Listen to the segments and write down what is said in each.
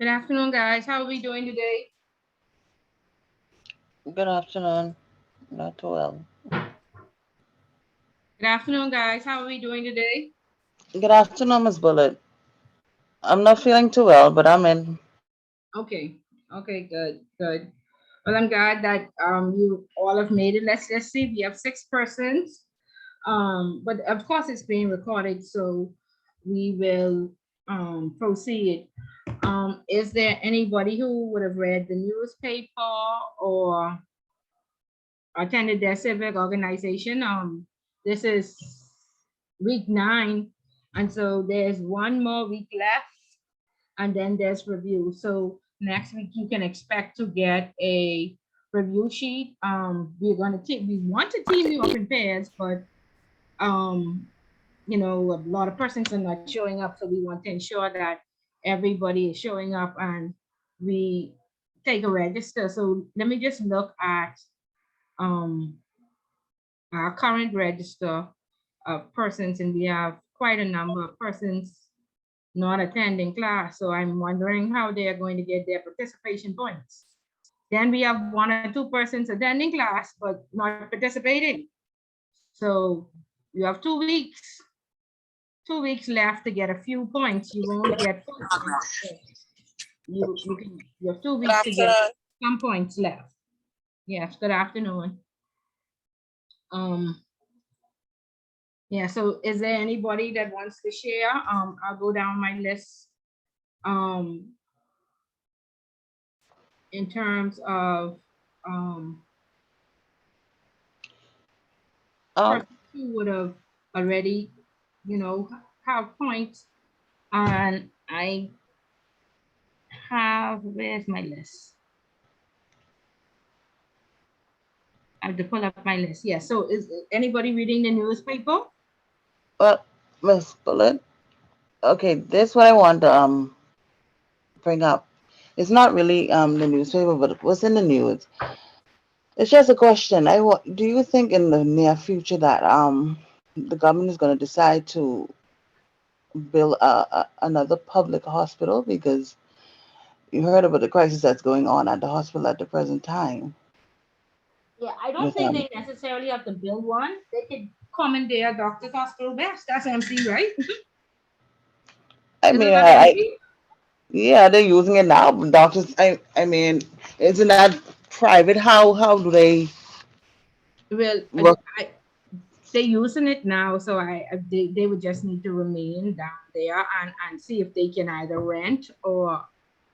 Good afternoon, guys. How are we doing today? Good afternoon. Not well. Good afternoon, guys. How are we doing today? Good afternoon, Miss Bullet. I'm not feeling too well, but I'm in. Okay. Okay, good, good. Well, I'm glad that you all have made it. Let's see. We have six persons. But of course it's being recorded, so we will proceed. Is there anybody who would have read the newspaper or attended their civic organization? This is week 9, and so there's one more week left, and then there's review. So next week you can expect to get a review sheet. We want to team you up in pairs, but um, a lot of persons are not showing up, so we want to ensure that everybody is showing up and we take a register. So let me just look at um our current register of persons, and we have quite a number of persons not attending class. So I'm wondering how they are going to get their participation points. Then we have one or two persons attending class but not participating. So you have 2 weeks, 2 weeks left to get a few points. You won't get full points. But you have 2 weeks to get some points left. Yes, good afternoon. Um, Yeah, so is there anybody that wants to share? I'll go down my list um, in terms of um, Um, persons who would have already, have points. And I where's my list? I have to pull up my list. Yeah, so is anybody reading the newspaper? well, Miss Bullet. Okay, this what I want to bring up. It's not really the newspaper, but what's in the news. It's just a question. Do you think in the near future that the government is going to decide to build another public hospital because you heard about the crisis that's going on at the hospital at the present time Yeah, I don't with think they necessarily have to build one. They could commandeer Doctor's Hospital West. That's empty, right? I Isn't mean that I empty? yeah, they're using it now. But doctors, I mean, isn't that private? How do they Well, work? they're using it now, so they would just need to remain down there and see if they can either rent or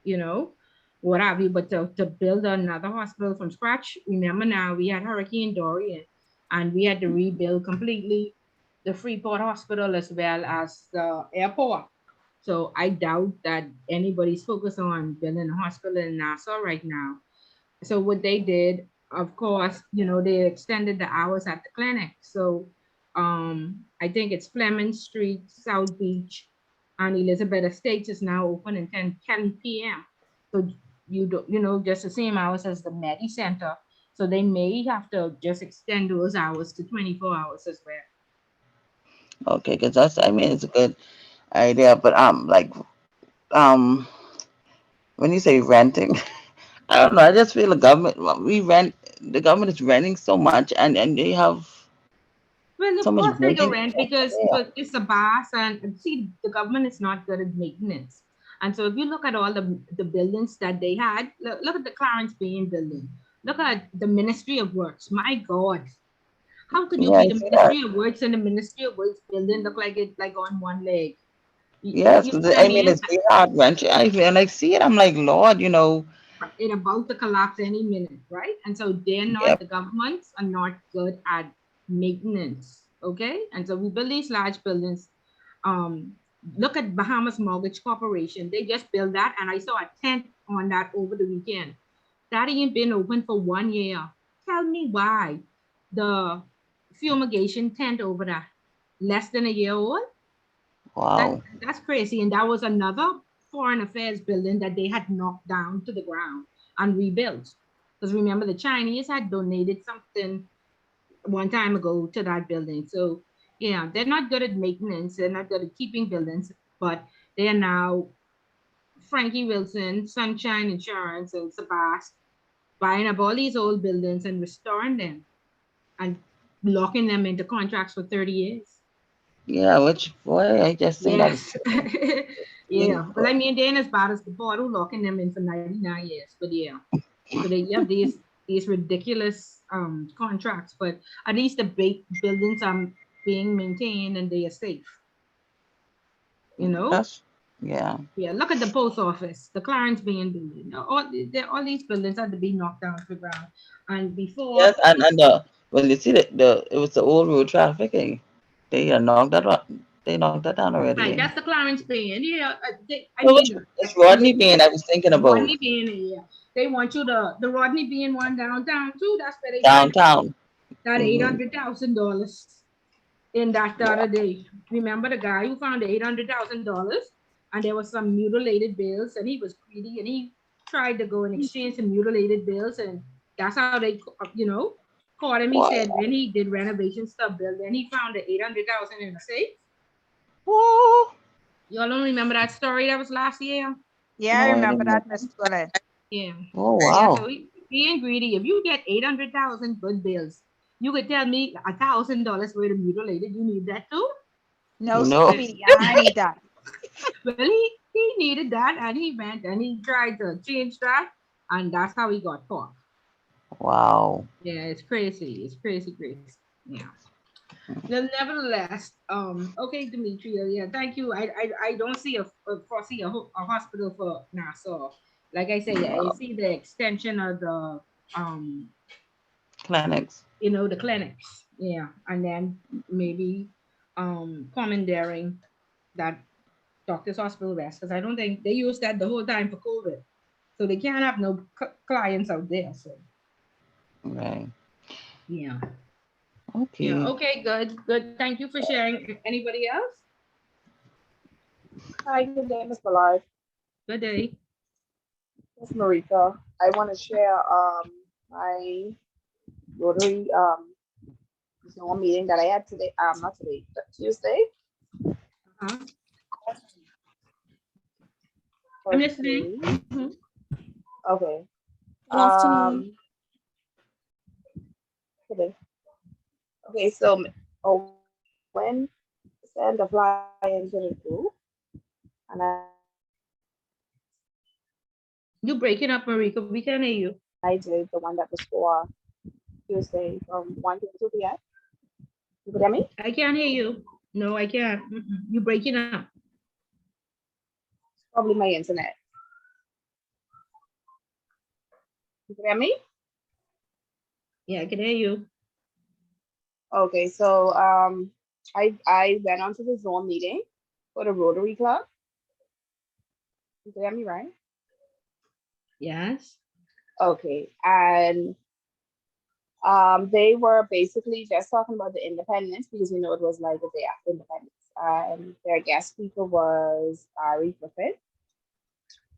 you know what have you. But to build another hospital from scratch, remember now we had Hurricane Dorian, and we had to rebuild completely the Freeport Hospital as well as the airport. So I doubt that anybody's focused on building a hospital in Nassau right now. So what they did, of course, they extended the hours at the clinic. So I think it's Fleming Street, South Beach, and Elizabeth Estates is now open in 10 p.m. So you do, just the same hours as the Medi Center. So they may have to just extend those hours to 24 hours as well. Okay, because that's I mean it's a good idea, but like um when you say renting, I don't know. I just feel the government we rent the government is renting so much, and they have Well, so of much course they can building. rent because but it's a bus, and see the government is not good at maintenance. And so if you look at all the buildings that they had, look at the Clarence Bain building. Look at the Ministry of Works. My God, how could you Yeah, be I the see that. Ministry of Works and the Ministry of Works building look like it like on one leg? Yes, You know 'cause what I I mean mean? it's very hard wrenching. And I see it. I'm like, Lord, It about to collapse any minute, right? And so yeah. the governments are not good at maintenance. Okay. And so we build these large buildings. Um, Look at Bahamas Mortgage Corporation. They just built that, and I saw a tent on that over the weekend. That ain't been open for 1 year. Tell me why the fumigation tent over there, less than a year old. That Wow. that's crazy. And that was another foreign affairs building that they had knocked down to the ground and rebuilt. Because remember, the Chinese had donated something one time ago to that building. So yeah, they're not good at maintenance. They're not good at keeping buildings, but they are now Frankie Wilson, Sunshine Insurance, and Sabas buying up all these old buildings and restoring them and locking them into contracts for 30 years. Yeah, which boy, I just think that is Yes. Yeah. Well, I mean, they ain't as bad as the bottle locking them in for 99 years. But yeah. So they have these ridiculous contracts, but at least the buildings are being maintained and they are safe. You know? that's yeah. Yeah, look at the post office, the Clarence Bean building. All these buildings had to be knocked down to the ground. And before, Yes, and well, you see the it was the old road trafficking. They they knocked that down already. right, Eh? that's the Clarence Bean. Yeah, I Well, which mean, it's Rodney Bean I was thinking about Rodney Bean, yeah. They want you to the Rodney Bean one downtown too. That's where they find downtown. that eight Hmm. hundred thousand dollars in that the Yeah. other day. Remember the guy who found the $800,000 and there was some mutilated bills and he was greedy and he tried to go and exchange some mutilated bills and that's how they, caught him. He Why? said when he did renovation stuff bill, then he found the 800,000 in a safe. Oh, Y'all don't remember that story that was last year? Yeah, I no, I remember didn't know. that, Miss Bullet. Yeah. Oh, Yeah, so wow. being greedy, if you get 800,000 good bills, you could tell me $1,000 worth of mutilated. You need that too? No, No. sweetie, I need that. Well, he needed that and he went and he tried to change that and that's how he got caught. Wow. Yeah, it's crazy. It's crazy, crazy. Yeah. Well, nevertheless, okay, Demetria, yeah, thank you. I don't see foresee a hospital for Nassau. Like I say, I Well, see the extension of the um, clinics. the clinics. Yeah, and then maybe commandeering that doctor's hospital rest because I don't think they used that the whole time for COVID. So they can't have no clients out there. So Right. yeah, yeah. Okay. Okay, good, good. Thank you for sharing. Anybody else? Hi, good day, Miss Ballard. Good day. Miss Marika. I want to share my Rotary Zoom meeting that I had today. Not today, but Tuesday. Uh-huh. I'm listening. Okay. Mhm. Okay. Good afternoon. Today. Okay. So when send the flyer into the group, and You breaking up, Marika. We can hear you. I did the one that was for Tuesday from 1 to 2 p.m. You could hear me? I can't hear you. No, I can't. You breaking up. Probably my internet. You could hear me? Yeah, I can hear you. Okay, so I went on to the Zoom meeting for the Rotary Club. You can hear me, right? Yes. Okay, and they were basically just talking about the independence because it was like the day after independence. And their guest speaker was Barry Griffin.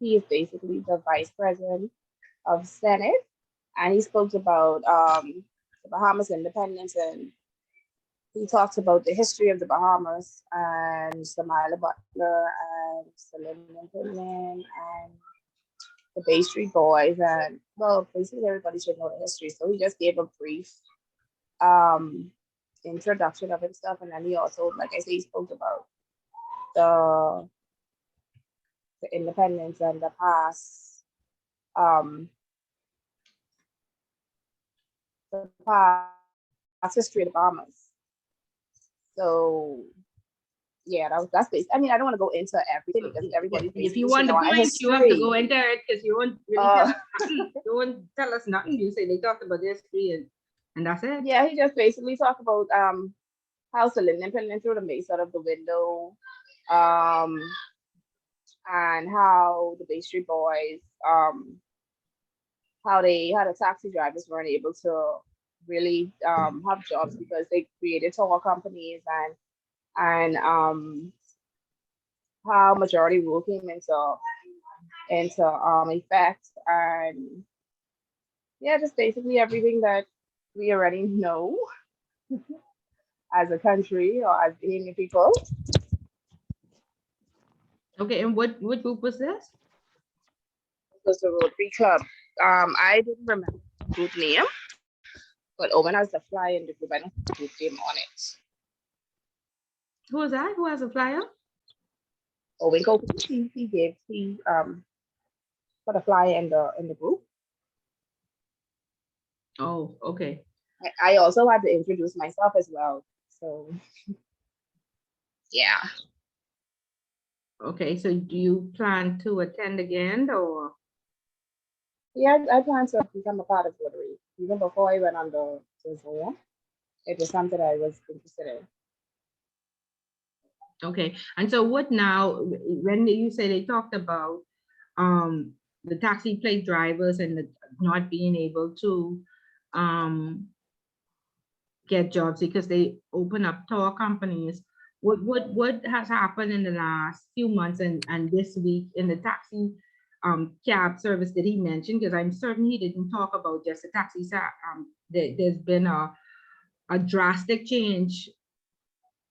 He is basically the vice president of Senate, and he spoke about the Bahamas independence and he talks about the history of the Bahamas and Samila Butler and Celine Pittman and the Bay Street Boys and well, basically everybody should know the history. So he just gave a brief um, introduction of himself, and then he also, like I say, he spoke about the the independence and the um, past history of the Bahamas. So yeah, that's based. I mean, I don't want to go into everything because everybody If basically you should want know the our points, you have to go history. into it because you won't really tell Uh, us nothing. You won't tell us nothing. You say they talked about this and that's it. yeah, he just basically talked about how Celine Pittman threw the mace out of the window, um, and how the Bay Street Boys, how the taxi drivers weren't able to really have jobs because they created tour companies and how majority rule came into effect and yeah, just basically everything that we already know as a country or as being people. Okay, and what group was this? was the Rotary Club. I didn't remember the group name, but Owen has the flyer in the group. I don't have the group name on it. Who was that? Who has a flyer? Owen go he put a flyer in the group. Oh, okay. I also had to introduce myself as well. So yeah. Okay, so do you plan to attend again or? Yeah, I plan to become a part of Rotary. Even before I went on the Zoom, it was something I was interested in. Okay, and so what now, when you say they talked about the taxi plate drivers and not being able to get jobs because they open up tour companies, what has happened in the last few months and this week in the taxi cab service that he mentioned? Because I'm certain he didn't talk about just the taxi. There's been a drastic change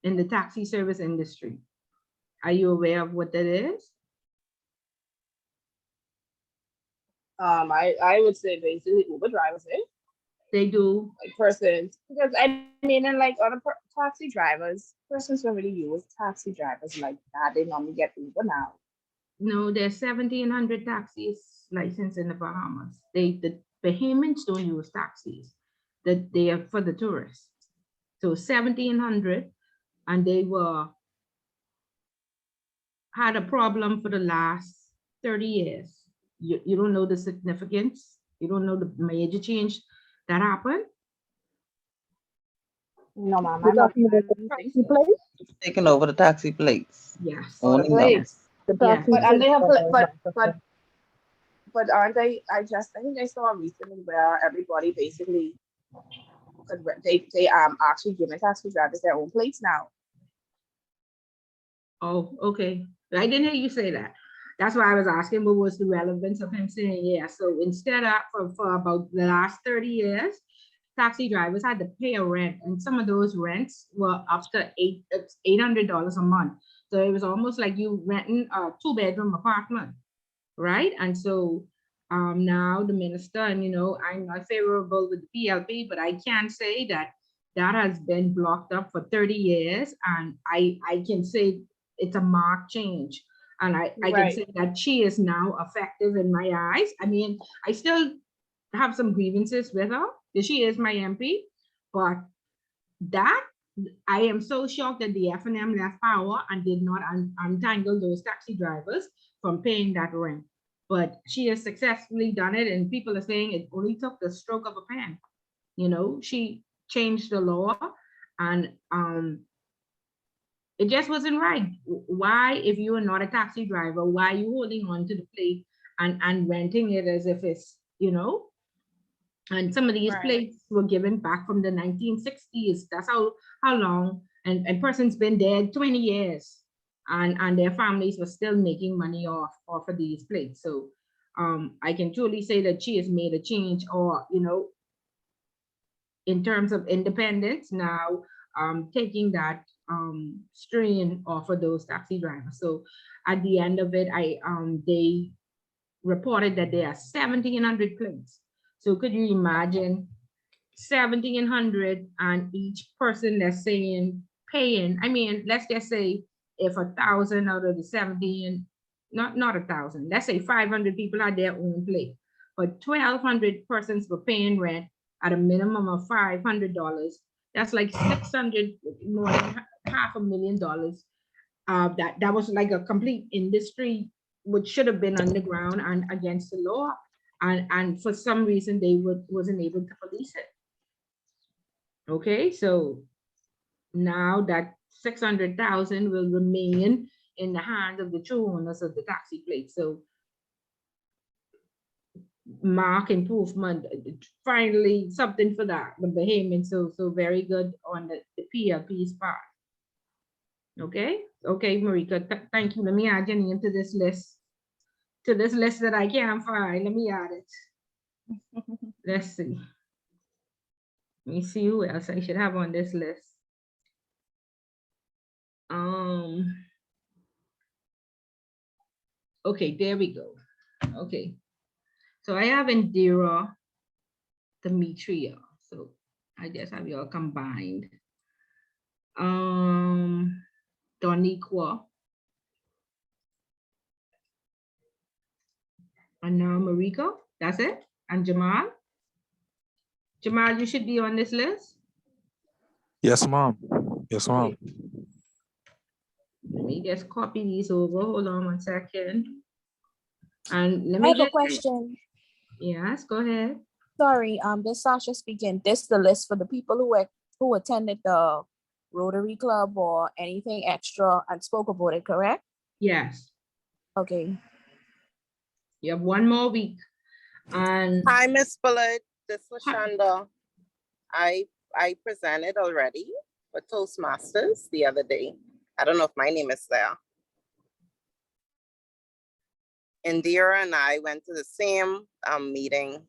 in the taxi service industry. Are you aware of what that is? I would say basically Uber drivers, They do. like persons, because I mean, and like other taxi drivers, persons don't really use taxi drivers like that. They normally get Uber now. No, there's 1,700 taxis licensed in the Bahamas. The Bahamians don't use taxis. That they are for the tourists. So 1,700, and they had a problem for the last 30 years. You don't know the significance. You don't know the major change that happened. No, ma'am, You're I'm not. talking I about the don't think taxi so. place? Taking over the taxi plates. Yes. Oh, the Owning them. plates. The Yeah. taxi But and place. they have, Okay. but aren't they? I think I saw recently where everybody basically they actually giving taxi drivers their own plates now. Oh, okay. I didn't hear you say that. That's why I was asking what was the relevance of him saying, yeah. So instead of for about the last 30 years, taxi drivers had to pay a rent, and some of those rents were up to $800 a month. So it was almost like you renting a 2-bedroom apartment, right? And so now the minister, and I'm not favorable with the PLP, but I can say that that has been blocked up for 30 years, and I can say it's a marked change. And I can Right. say that she is now effective in my eyes. I mean, I still have some grievances with her, because she is my MP, but that I am so shocked that the FNM left power and did not untangle those taxi drivers from paying that rent. But she has successfully done it, and people are saying it only took the stroke of a pen. She changed the law, and it just wasn't right. Why, if you are not a taxi driver, why are you holding on to the plate and renting it as if it's, and some of these Right. plates were given back from the 1960s. That's how long, and person's been dead 20 years, and their families were still making money off of these plates. So I can truly say that she has made a change, or in terms of independence now, taking that strain off of those taxi drivers. So at the end of it, they reported that there are 1,700 plates. So could you imagine 1,700, and each person that's saying paying? I mean, let's just say if 1,000 out of the 17, not 1,000, let's say 500 people had their own plate, but 1,200 persons were paying rent at a minimum of $500. That's like 600, more than $500,000. That was like a complete industry which should have been underground and against the law, and for some reason they wasn't able to police it. Okay, so now that 600,000 will remain in the hands of the true owners of the taxi plate. So mark improvement, finally something for that, the Bahamian. So very good on the PLP's part. Okay, Marika, thank you. Let me add Jenny into this list. To this list that I can't find. Let me add it. Let's see. Let me see who else I should have on this list. Okay, there we go. Okay, So I have Indira, Demetria. So I just have you all combined. Doniqua. And now Mariko. That's it. And Jamal. Jamal, you should be on this list. Yes, ma'am. Yes, ma'am. Okay. Let me just copy these over. Hold on 1 second. And let I me have a just, question. yes, go ahead. Sorry, this is Sasha speaking. This is the list for the people who attended the Rotary Club or anything extra and spoke about it, correct? Yes, Okay. you have 1 more week. And Hi, Miss Bullet. This was Hi. Shonda. I presented already for Toastmasters the other day. I don't know if my name is there. Indira and I went to the same meeting.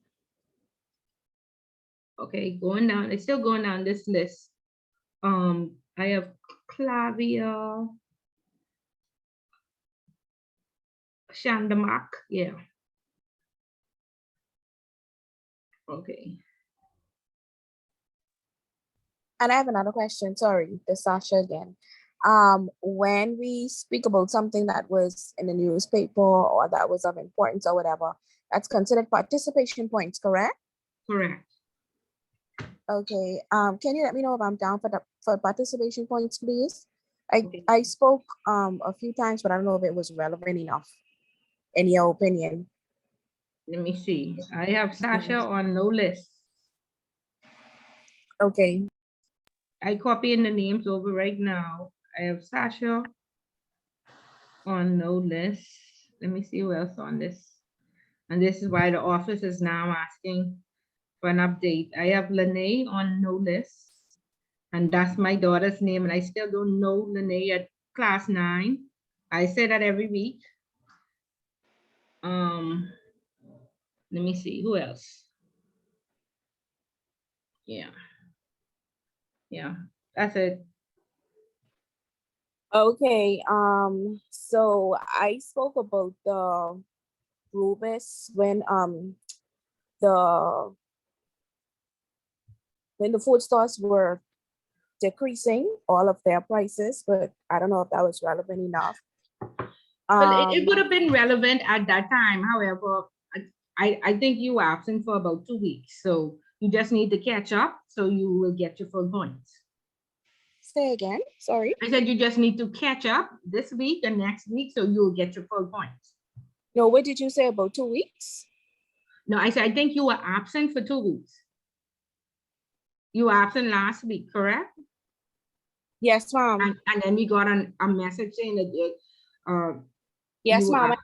okay, going down, it's still going down this list. I have Clavia, Shandamak, yeah. Okay. And I have another question. Sorry, this is Sasha again. When we speak about something that was in the newspaper or that was of importance or whatever, that's considered participation points, correct? Correct. Okay. Can you let me know if I'm down for participation points, please? Okay. I spoke a few times, but I don't know if it was relevant enough. In your opinion? Let me see. I have Sasha on no list. Okay. I copy in the names over right now. I have Sasha on no list. Let me see who else on this. And this is why the office is now asking for an update. I have Lene on no list. And that's my daughter's name. And I still don't know Lene at class 9. I say that every week. Let me see who else. Yeah. Yeah, that's it. Okay. So I spoke about the Rubis the when the food stores were decreasing all of their prices, but I don't know if that was relevant enough. Well, it would have been relevant at that time. However, I think you were absent for about 2 weeks. So you just need to catch up so you will get your full points. Say again, sorry. I said you just need to catch up this week and next week so you'll get your full points. No, what did you say about 2 weeks? No, I said I think you were absent for 2 weeks. You were absent last week, correct? Yes, ma'am. And then we got a message saying that Yes, ma'am.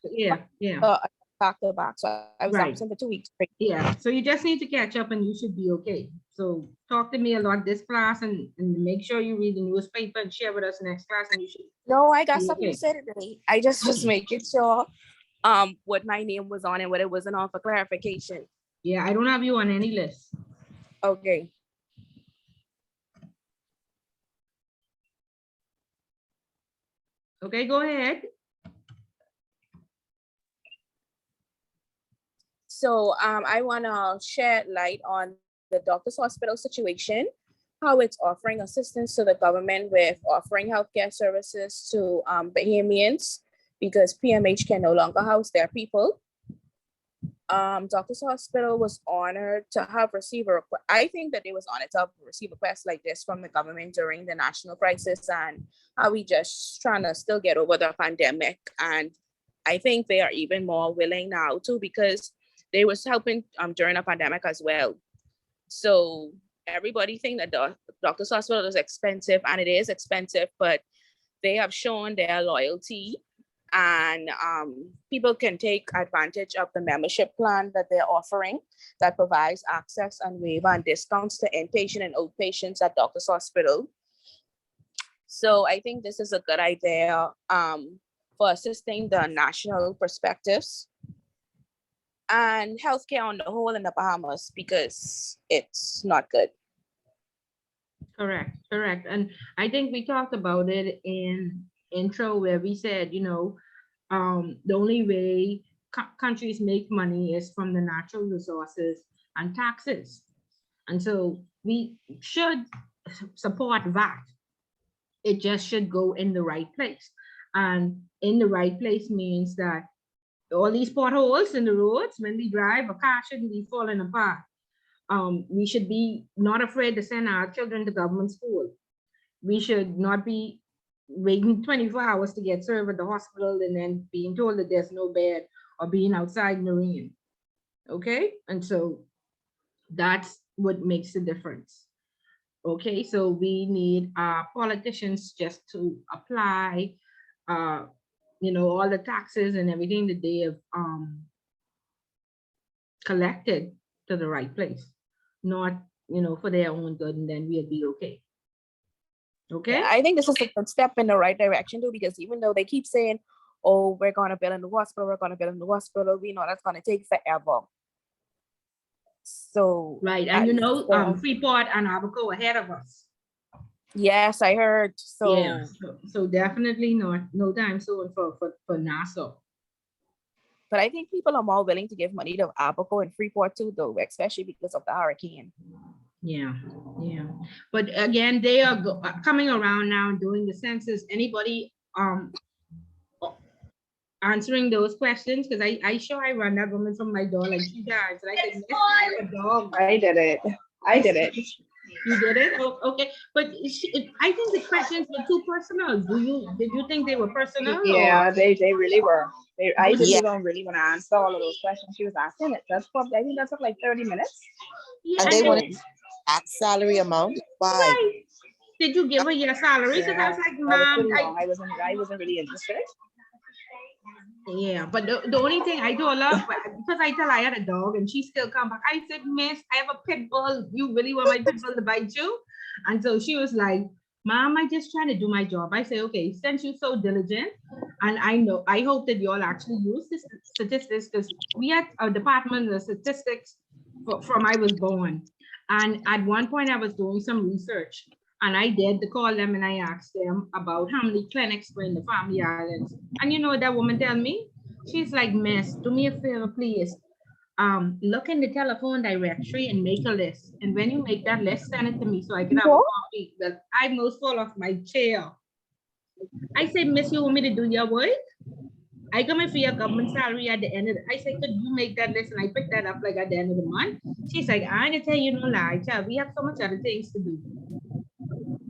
yeah. Back to back. So I was Right. absent for 2 weeks. Yeah, so you just need to catch up and you should be okay. So talk to me a lot this class and make sure you read the newspaper and share with us next class and you should. No, I got be something okay. to say today. I just was making sure what my name was on and what it wasn't on for clarification. Yeah, I don't have you on any list. Okay. Okay, go ahead. So I want to shed light on the Doctors Hospital situation, how it's offering assistance to the government with offering healthcare services to Bahamians because PMH can no longer house their people. Doctors Hospital was honored to have received a request. I think that they was honored to have received requests like this from the government during the national crisis and how we just trying to still get over the pandemic. And I think they are even more willing now too because they was helping during a pandemic as well. So everybody think that the Doctors Hospital is expensive, and it is expensive, but they have shown their loyalty, and people can take advantage of the membership plan that they're offering that provides access and waiver and discounts to inpatient and outpatients at Doctors Hospital. So I think this is a good idea for assisting the national perspectives and healthcare on the whole in the Bahamas because it's not good. Correct. And I think we talked about it in intro where we said, the only way countries make money is from the natural resources and taxes. And so we should support that. It just should go in the right place. And in the right place means that all these potholes in the roads, when we drive, a car shouldn't be falling apart. We should be not afraid to send our children to government school. We should not be waiting 24 hours to get served at the hospital and then being told that there's no bed or being outside in the rain. Okay, and so that's what makes the difference. Okay, so we need politicians just to apply, all the taxes and everything that they have collected to the right place, not for their own good, and then we'll be okay. Okay. Yeah, I think this is a good step in the right direction too, because even though they keep saying, oh, we're going to build a new hospital, we're going to build a new hospital, we know that's going to take forever. So right, and Freeport and Abaco ahead of us. Yes, I heard. So yeah, so definitely no time soon for NASA. But I think people are more willing to give money to Abaco and Freeport too, though, especially because of the hurricane. Yeah. But again, they are coming around now and doing the census. Anybody answering those questions? Because I run that woman from my door like 2 times. And I said, Miss, I have a dog. I did it. You did it? Oh, okay. But I think the questions were too personal. Did you think they were personal? Yeah, they really were. I didn't Yeah. even really want to answer all of those questions she was asking. I think that took like 30 minutes. Yeah, And they wanted at salary amount. Why? right. Did you give her your salary? Because I was like, Mom, I wasn't really interested. yeah, but the only thing I told her, because I tell her I had a dog and she still come back, I said, Miss, I have a pit bull. You really want my pit bull to bite you? And so she was like, Mom, I just trying to do my job. I say, okay, since you're so diligent, and I hope that you all actually use this statistics, because we had a department of statistics from I was born. And at one point I was doing some research, and I did to call them and I asked them about how many clinics were in the Family Islands. And you know what that woman tell me? She's like, Miss, do me a favor, please. Look in the telephone directory and make a list. And when you make that list, send it to me so I can have a copy. But I most fall off my chair. I say, Miss, you want me to do your work? I come for your government salary at the end of I say, could you make that list? And I pick that up like at the end of the month. She's like, I ain't tell you no lie, child. We have so much other things to do.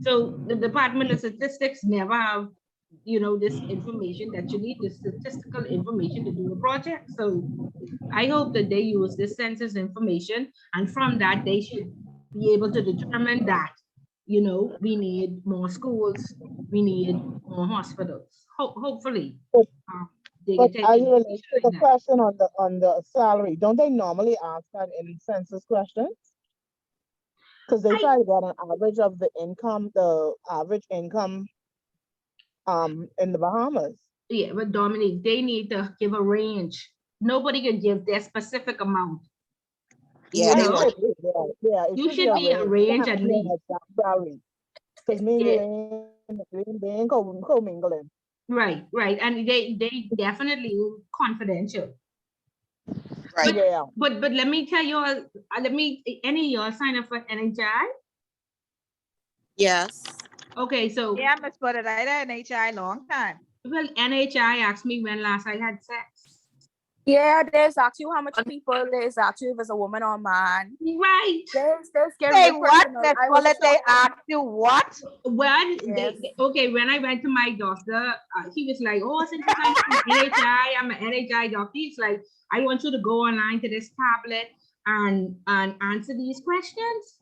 So the Department of Statistics never have, this information that you need, the statistical information to do a project. So I hope that they use this census information, and from that they should be able to determine that, we need more schools, we need more hospitals. Hopefully. They But can I take relate to the that. question on the salary. Don't they normally ask that in census questions? Because they try to get an average of the average income in the Bahamas. Yeah, but Dominique, they need to give a range. Nobody can give their specific amount. Yeah, they want. Yeah. You should be a range at least. Because me and they ain't co-mingling. Right, and they definitely confidential. Right. Yeah. But let me tell you all, any of y'all sign up for NHI? Yes. Okay, so Yeah, Miss Bullett, I had NHI long time. well, NHI asked me when last I had sex. Yeah, there's asked you how much people, there's asked you if it's a woman or a man. Right. There's Say what? Miss Bullett, they asked you what? Well, Yes. okay, when I went to my doctor, he was like, oh, since you're from NHI, I'm an NHI doctor. He's like, I want you to go online to this tablet and answer these questions.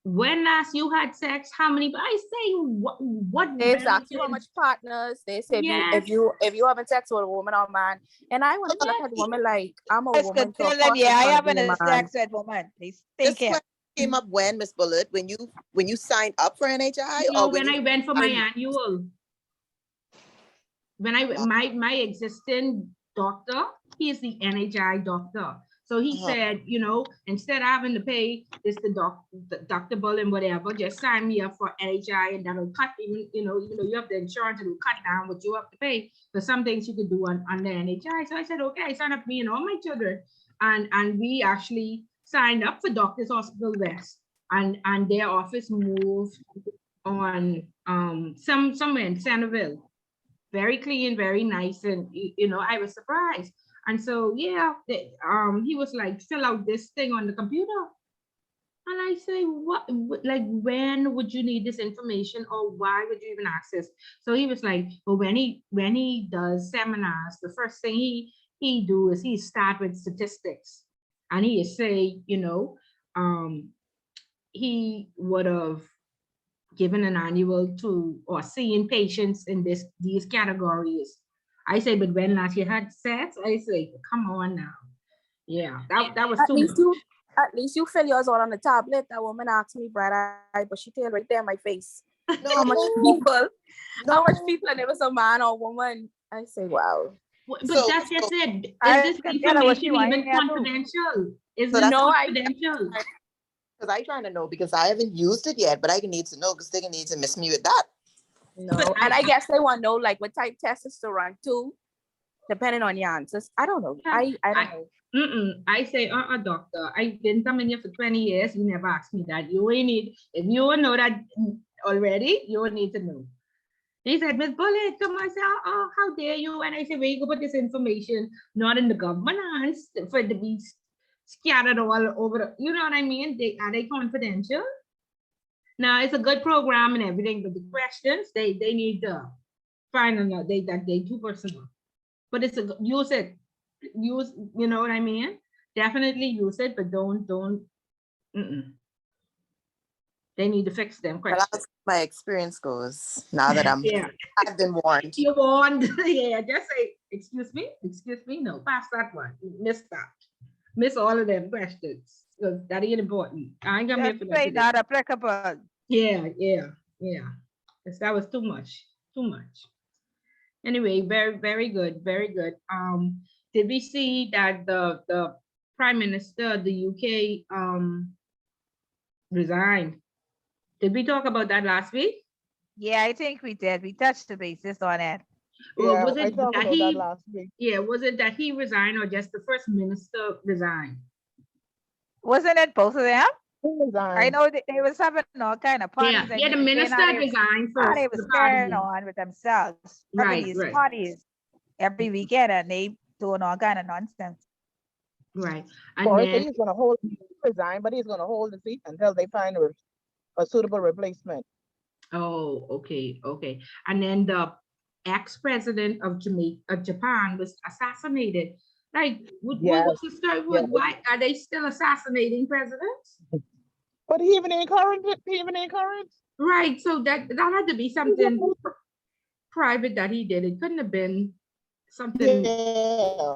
When last you had sex, how many? I say, what? They asked you how much partners. They say Yes. if you having sex with a woman or man, and I want to look at the woman like I'm a Let's woman. So tell of them, course yeah, I it's have gonna be an a man. sex with woman. Please This think it. question came up when, Miss Bullett, when you signed up for NHI, No, or when I went for my annual. When my existing doctor, he is the NHI doctor. So he said, you know, instead of having to pay this deductible and whatever, just sign me up for NHI and that'll cut, even though you have the insurance, it'll cut down what you have to pay for some things you could do on the NHI. So I said, okay, sign up me and all my children. And we actually signed up for Doctors Hospital West, and their office moved on somewhere in Centerville. Very clean, very nice, and I was surprised. And so yeah, he was like, fill out this thing on the computer. And I say, what, like, when would you need this information, or why would you even access? So he was like, well, when he does seminars, the first thing he do is he start with statistics, and he say, he would have given an annual to or seeing patients in these categories. I say, but when last you had sex? I say, come on now. Yeah, that was too much. At least you fill yours all on the tablet. That woman asked me bright eyed, but she tell right there in my face. How much people, and it was a man or woman. I say, wow. But that's just it. Is this information even confidential? Is this confidential? Because I trying to know, because I haven't used it yet, but I need to know because they need to miss me with that. No, and I guess they want to know like what type tests to run too, depending on your answers. I don't know. I don't know. I say, doctor, I've been coming here for 20 years. You never asked me that. You ain't need, if you know that already, you will need to know. He said, Miss Bullet, come on. I said, oh, how dare you? And I said, where you go put this information not in the government hands for it to be scattered all over, you know what I mean? Are they confidential? Now it's a good program and everything, but the questions they need to find another. They too personal, but it's use it. Use, you know what I mean? Definitely use it, but don't. They need to fix them questions. Well, that's my experience goes. Now that I've been warned. You're warned. Yeah, just say, excuse me, no, pass that one. Miss that. Miss all of them questions. Because that ain't important. I ain't gonna here for that. Not applicable. Yeah. Because that was too much. Anyway, very, very good. Very good. Did we see that the Prime Minister of the UK resigned? Did we talk about that last week? Yeah, I think we did. We touched the basis on it. Yeah, was it that last week. Yeah, was it that he resigned or just the First Minister resigned? Wasn't it both of them? I know they was having all kind of parties. Yeah, the minister resigned first. They was carrying on with themselves. Right. Parties every weekend, and they doing all kind of nonsense. Right. And then he's going to resign, but he's going to hold the seat until they find a suitable replacement. Oh, okay. And then the ex-president of Japan was assassinated. Like, what's the story? Why are they still assassinating presidents? But he even encouraged it. Right. So that had to be something private that he did. It couldn't have been something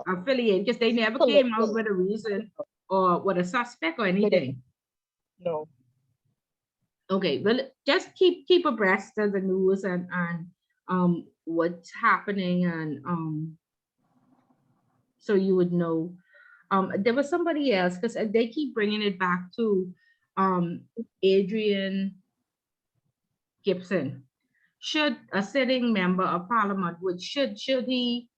affiliated, because they never came out with a reason or with a suspect or anything. No. Okay, well, just keep abreast of the news and what's happening, and so you would know. There was somebody else, because they keep bringing it back to Adrian Gibson. Should a sitting member of Parliament, should he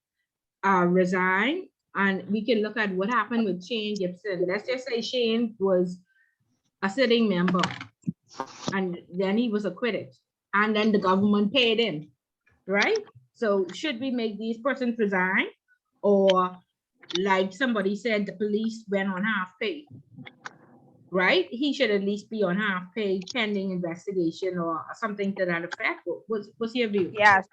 resign? And we can look at what happened with Shane Gibson. Let's just say Shane was a sitting member, and then he was acquitted, and then the government paid him, right? So should we make these persons resign, or like somebody said, the police went on half pay, right? He should at least be on half pay pending investigation or something to that effect. What's your view? Yes,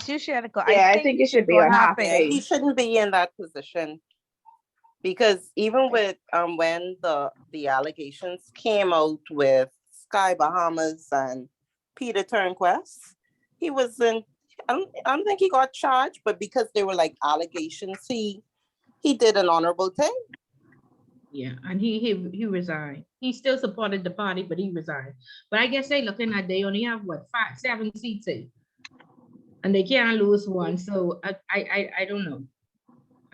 you should go. Yeah, I think it should be on half pay. He shouldn't be in that position, because even with when the allegations came out with Sky Bahamas and Peter Turnquest, he wasn't. I don't think he got charged, but because they were like allegations, he did an honorable thing. Yeah, and he resigned. He still supported the party, but he resigned. But I guess they looking at, they only have what, 7 seats, and they can't lose one. So I don't know.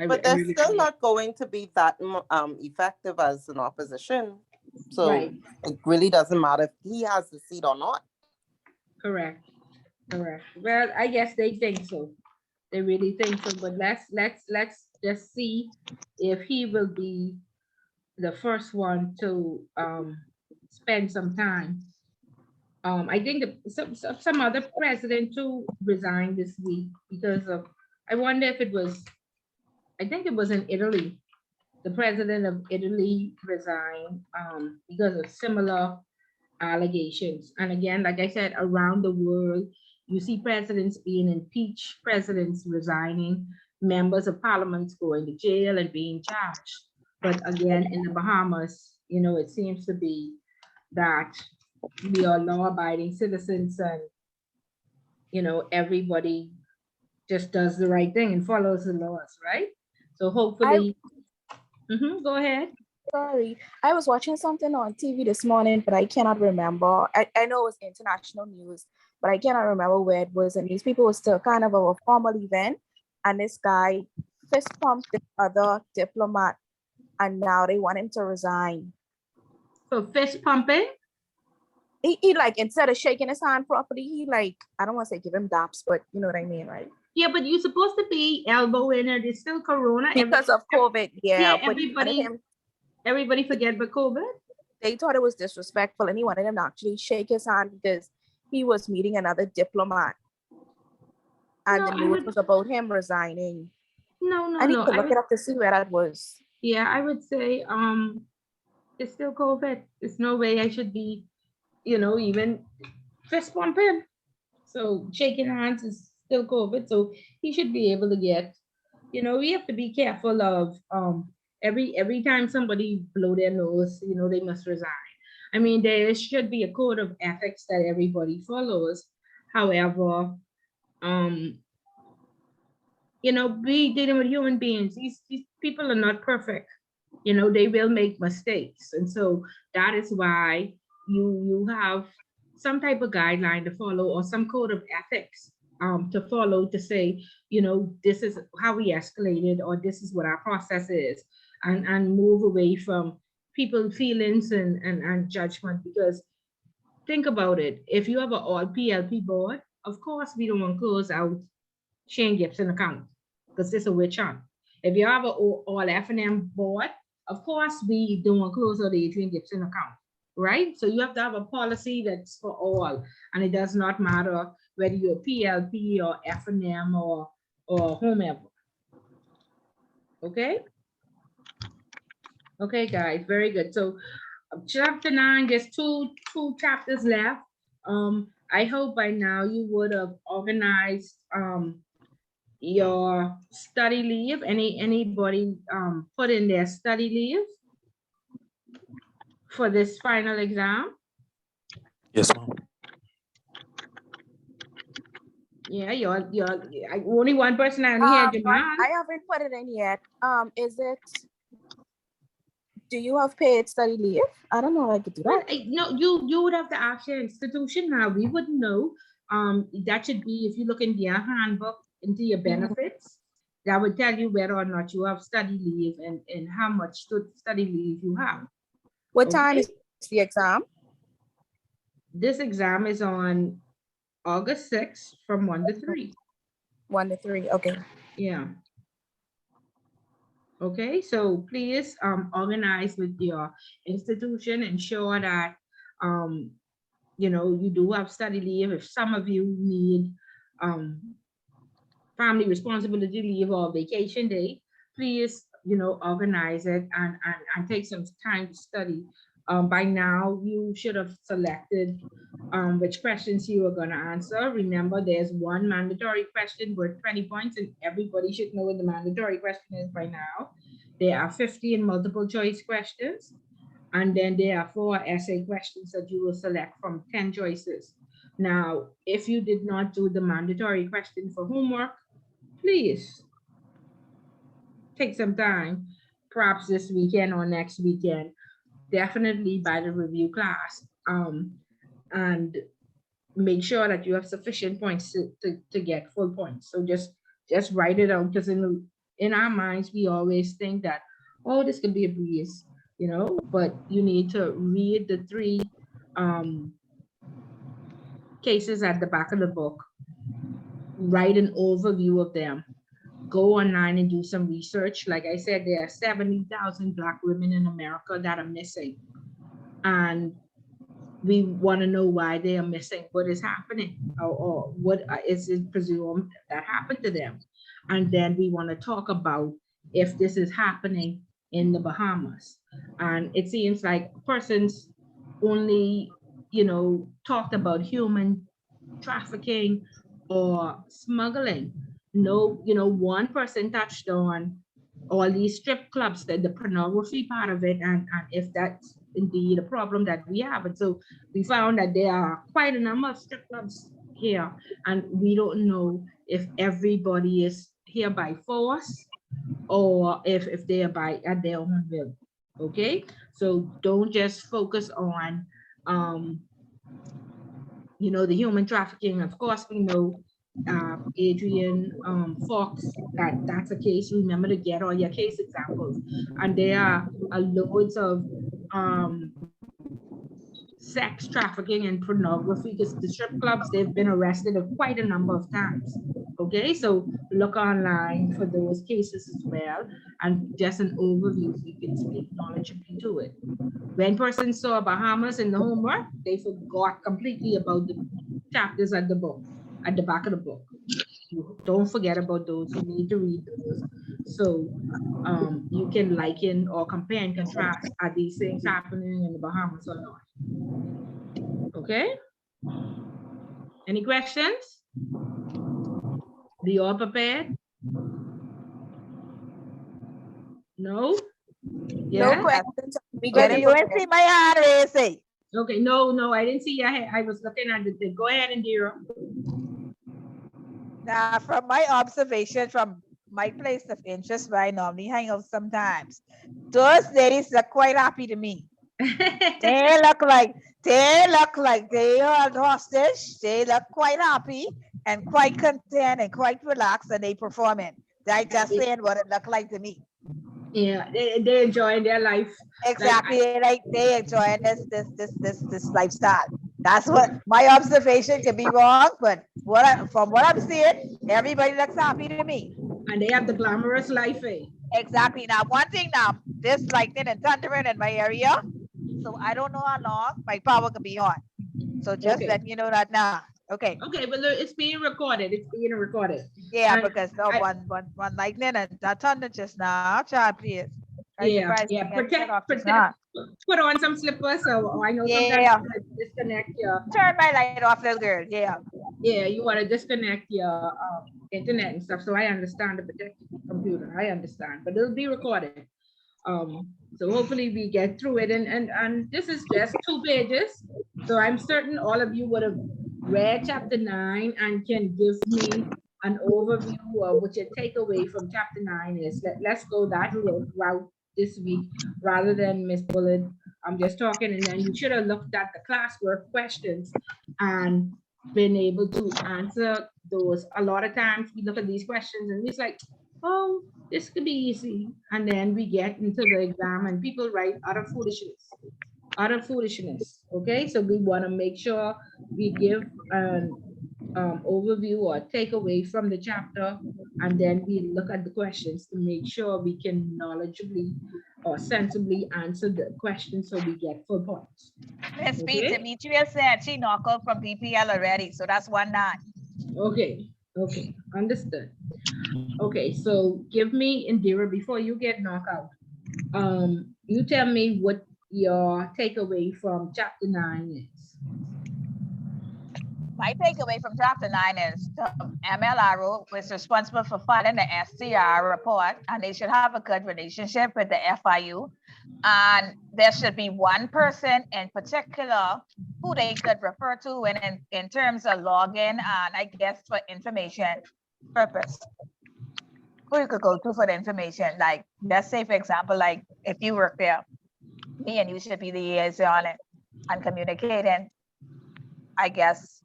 But they're still not going to be that effective as an opposition. So it really doesn't matter if he has the seat or not. Correct. Well, I guess they think so. They really think so. But let's just see if he will be the first one to spend some time. I think some other president too resigned this week because of. I wonder if it was. I think it was in Italy. The president of Italy resigned because of similar allegations. And again, like I said, around the world, you see presidents being impeached, presidents resigning, members of parliaments going to jail and being charged. But again, in the Bahamas, it seems to be that we are law-abiding citizens, and everybody just does the right thing and follows the laws, right? So hopefully, go ahead. Sorry, I was watching something on TV this morning, but I cannot remember. I know it was international news, but I cannot remember where it was. And these people were still kind of a formal event, and this guy fist pumped the other diplomat, and now they want him to resign. So fist pumping? He like, instead of shaking his hand properly, he like, I don't want to say give him daps, but you know what I mean, right? Yeah, but you're supposed to be elbowing it. It's still Corona. Because of COVID, yeah. But everybody forget about COVID. They thought it was disrespectful, and he wanted him to actually shake his hand because he was meeting another diplomat. And the news was about him resigning. I need to look it up to see where that was. Yeah, I would say it's still COVID. There's no way I should be, even fist pumping. So shaking hands is still COVID. So he should be able to get, we have to be careful of every time somebody blow their nose, they must resign. I mean, there should be a code of ethics that everybody follows. However, be dealing with human beings. These people are not perfect. They will make mistakes. And so that is why you have some type of guideline to follow or some code of ethics to follow to say, this is how we escalated, or this is what our process is, and move away from people's feelings and judgment. Because think about it, if you have an all PLP board, of course we don't want to close out Shane Gibson account because it's a witch hunt. If you have an all F&M board, of course we don't want to close out the Adrian Gibson account, right? So you have to have a policy that's for all, and it does not matter whether you're PLP or F&M or whomever. Okay? Okay, guys, very good. So chapter 9, just two chapters left. I hope by now you would have organized your study leave. Anybody put in their study leave for this final exam? Yes, ma'am. Yeah, you're only one person out here, Jamal. I haven't put it in yet. Do you have paid study leave? I don't know how I could do that. No, you would have to ask your institution. Now we wouldn't know. That should be, if you look in your handbook into your benefits, that would tell you whether or not you have study leave and how much study leave you have. What time is the exam? This exam is on August 6th from 1 to 3. 1 to 3, okay. Yeah. Okay, so please organize with your institution, ensure that you do have study leave. If some of you need family responsibility leave or vacation day, please organize it and take some time to study. By now you should have selected which questions you are going to answer. Remember, there's one mandatory question worth 20 points, and everybody should know what the mandatory question is by now. There are 15 multiple choice questions, and then there are 4 essay questions that you will select from 10 choices. Now, if you did not do the mandatory question for homework, please take some time, perhaps this weekend or next weekend, definitely by the review class, and make sure that you have sufficient points to get full points. So just write it out, because in in our minds, we always think that, oh, this could be a breeze, you know, but you need to read the 3 cases at the back of the book, write an overview of them, go online and do some research. Like I said, there are 70,000 Black women in America that are missing. And we want to know why they are missing, what is happening, or what is it presumed that happened to them. And then we want to talk about if this is happening in the Bahamas. And it seems like persons only, you know, talked about human trafficking or smuggling. No, you know, one person touched on all these strip clubs, the pornography part of it, and if that's indeed a problem that we have. And so we found that there are quite a number of strip clubs here, and we don't know if everybody is here by force or if they are by at their own will. Okay, so don't just focus on you know, the human trafficking. Of course, we know Adrian Fox, that's a case. Remember to get all your case examples. And there are loads of sex trafficking and pornography, because the strip clubs, they've been arrested quite a number of times. Okay, so look online for those cases as well, and just an overview so you can speak knowledgeably to it. When persons saw Bahamas in the homework, they forgot completely about the chapters at the book, at the back of the book. Don't forget about those. You need to read those. So you can liken or compare and contrast, are these things happening in the Bahamas or not? Okay? Any questions? Are you all prepared? No? Yeah? No questions. We But get you it. ain't see my hand raising. Okay, no, I didn't see your head. I was looking at the thing. Go ahead, Indira. Now, from my observation, from my place of interest where I normally hang out sometimes, those ladies look quite happy to me. They look like they are hostage. They look quite happy and quite content and quite relaxed, and they performing. They just saying what it looked like to me. Yeah, they enjoying their life. Exactly, like they enjoying this lifestyle. That's what my observation could be wrong, but from what I'm seeing, everybody looks happy to me. And they have the glamorous life, eh? Exactly. Now, one thing now, this lightning and thundering in my area, so I don't know how long my power could be on. So just Okay. let you know that now. Okay. Okay, but look, it's being recorded. It's being recorded. Yeah, And because no, one lightning and that thunder just now. Child, please. yeah. Put on some slippers. So I know sometimes you want to disconnect your. Turn my light off, little girl. Yeah. Yeah, you want to disconnect your internet and stuff. So I understand the protect computer. I understand, but it'll be recorded. So hopefully we get through it. And this is just 2 pages. So I'm certain all of you would have read chapter 9 and can give me an overview of what your takeaway from chapter 9 is. Let's go that route this week rather than Miss Bullet. I'm just talking, and then you should have looked at the classwork questions and been able to answer those. A lot of times we look at these questions and it's like, oh, this could be easy. And then we get into the exam and people write utter foolishness. Okay, so we want to make sure we give an overview or takeaway from the chapter, and then we look at the questions to make sure we can knowledgeably or sensibly answer the question so we get full points. Miss B, Demetria said she knocked out from PPL already, so that's 1-9. Okay, understood. Okay, so give me, Indira, before you get knocked out, you tell me what your takeaway from chapter 9 is. My takeaway from chapter 9 is the MLRO was responsible for filing the STR report, and they should have a good relationship with the FIU. And there should be one person in particular who they could refer to when in terms of login and I guess for information purpose. Who you could go to for the information. Like, let's say, for example, like if you work there, me and you should be the liaison and communicating, I guess,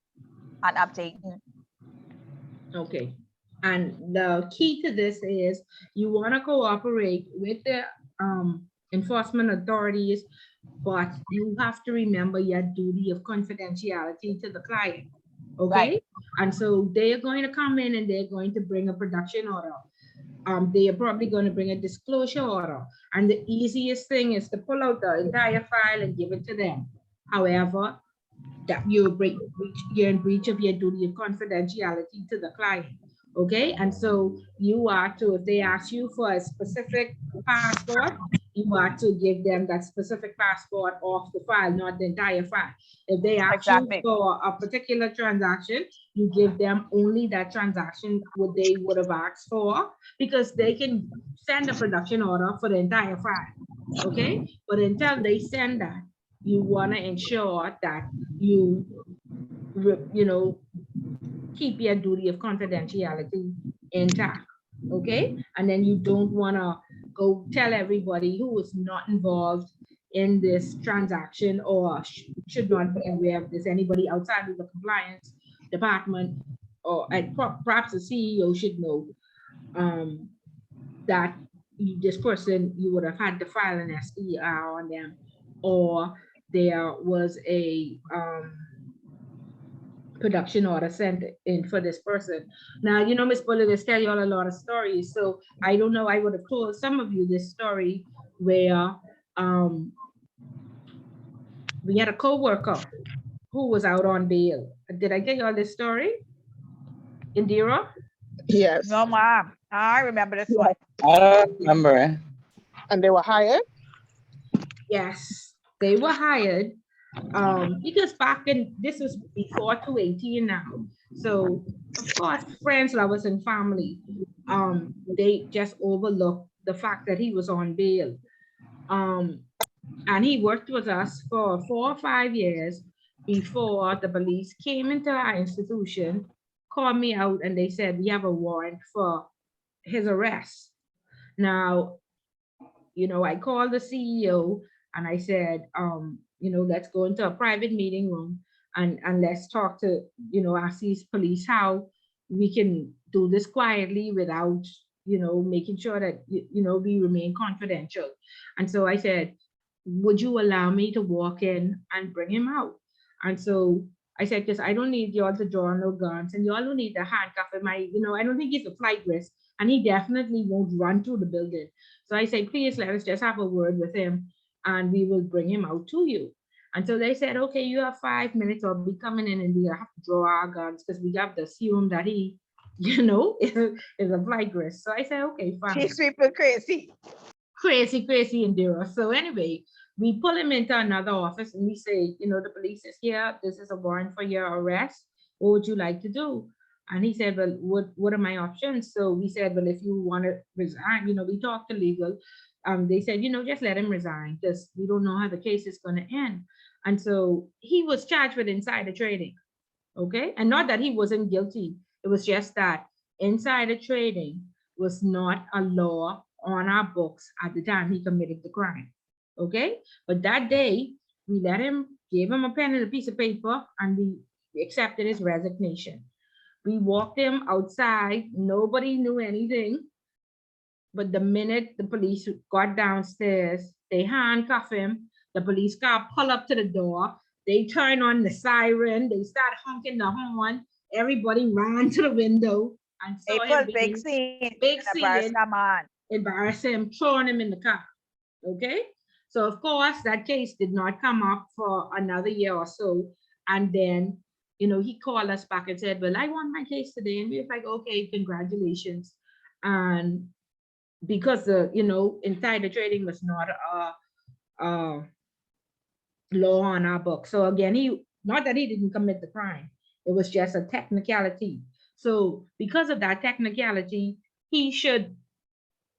and updating. Okay. And the key to this is you want to cooperate with the enforcement authorities, but you have to remember your duty of confidentiality to the client. Okay. Right. And so they are going to come in and they're going to bring a production order. They are probably going to bring a disclosure order. And the easiest thing is to pull out the entire file and give it to them. However, that you're in breach of your duty of confidentiality to the client. Okay, and so you are to, if they ask you for a specific passport, you are to give them that specific passport off the file, not the entire file. If they ask you Exactly. for a particular transaction, you give them only that transaction what they would have asked for, because they can send a production order for the entire file. Okay, but until they send that, you want to ensure that you you know keep your duty of confidentiality intact. Okay, and then you don't want to go tell everybody who was not involved in this transaction or should not be aware of this, anybody outside of the compliance department, or perhaps the CEO should know um, that this person, you would have had to file an SDR on them, or there was a production order sent in for this person. Now, you know, Miss Bullet is telling you all a lot of stories. So I don't know, I would have told some of you this story where we had a co-worker who was out on bail. Did I get y'all this story? Indira? Yes. No, ma'am. I remember this Yes. one. I don't remember. And they were hired? Yes, they were hired. Because back in, this was before 218 now. So of course, friends, lovers, and family, they just overlooked the fact that he was on bail. And he worked with us for 4 or 5 years before the police came into our institution, called me out, and they said, we have a warrant for his arrest. Now, you know, I called the CEO and I said, you know, let's go into a private meeting room and let's talk to, you know, ask these police how we can do this quietly without, you know, making sure that, you know, we remain confidential. And so I said, would you allow me to walk in and bring him out? And so I said, because I don't need y'all to draw no guns and y'all don't need to handcuff him. You know, I don't think he's a flight risk and he definitely won't run through the building. So I said, please let us just have a word with him and we will bring him out to you. And so they said, okay, you have 5 minutes, I'll be coming in and we have to draw our guns because we have to assume that he, you know, is a flight risk. So I said, okay, fine. She's super crazy. Crazy Indira. So anyway, we pull him into another office and we say, you know, the police is here. This is a warrant for your arrest. What would you like to do? And he said, well, what are my options? So we said, well, if you want to resign, you know, we talked to legal. They said, you know, just let him resign because we don't know how the case is going to end. And so he was charged with insider trading. Okay. And not that he wasn't guilty. It was just that insider trading was not a law on our books at the time he committed the crime. Okay. But that day, we let him, gave him a pen and a piece of paper, and we accepted his resignation. We walked him outside. Nobody knew anything. But the minute the police got downstairs, they handcuffed him. The police car pull up to the door. They turn on the siren. They start honking the horn. Everybody ran to the window and They saw him put big being scene. big Embarrass scene, that man. embarrass him, throwing him in the car. Okay. So of course that case did not come up for another year or so. And then, you know, he called us back and said, well, I won my case today. And we were like, okay, congratulations. And because the, you know, insider trading was not a law on our book. So again, he, not that he didn't commit the crime, it was just a technicality. So because of that technicality, he should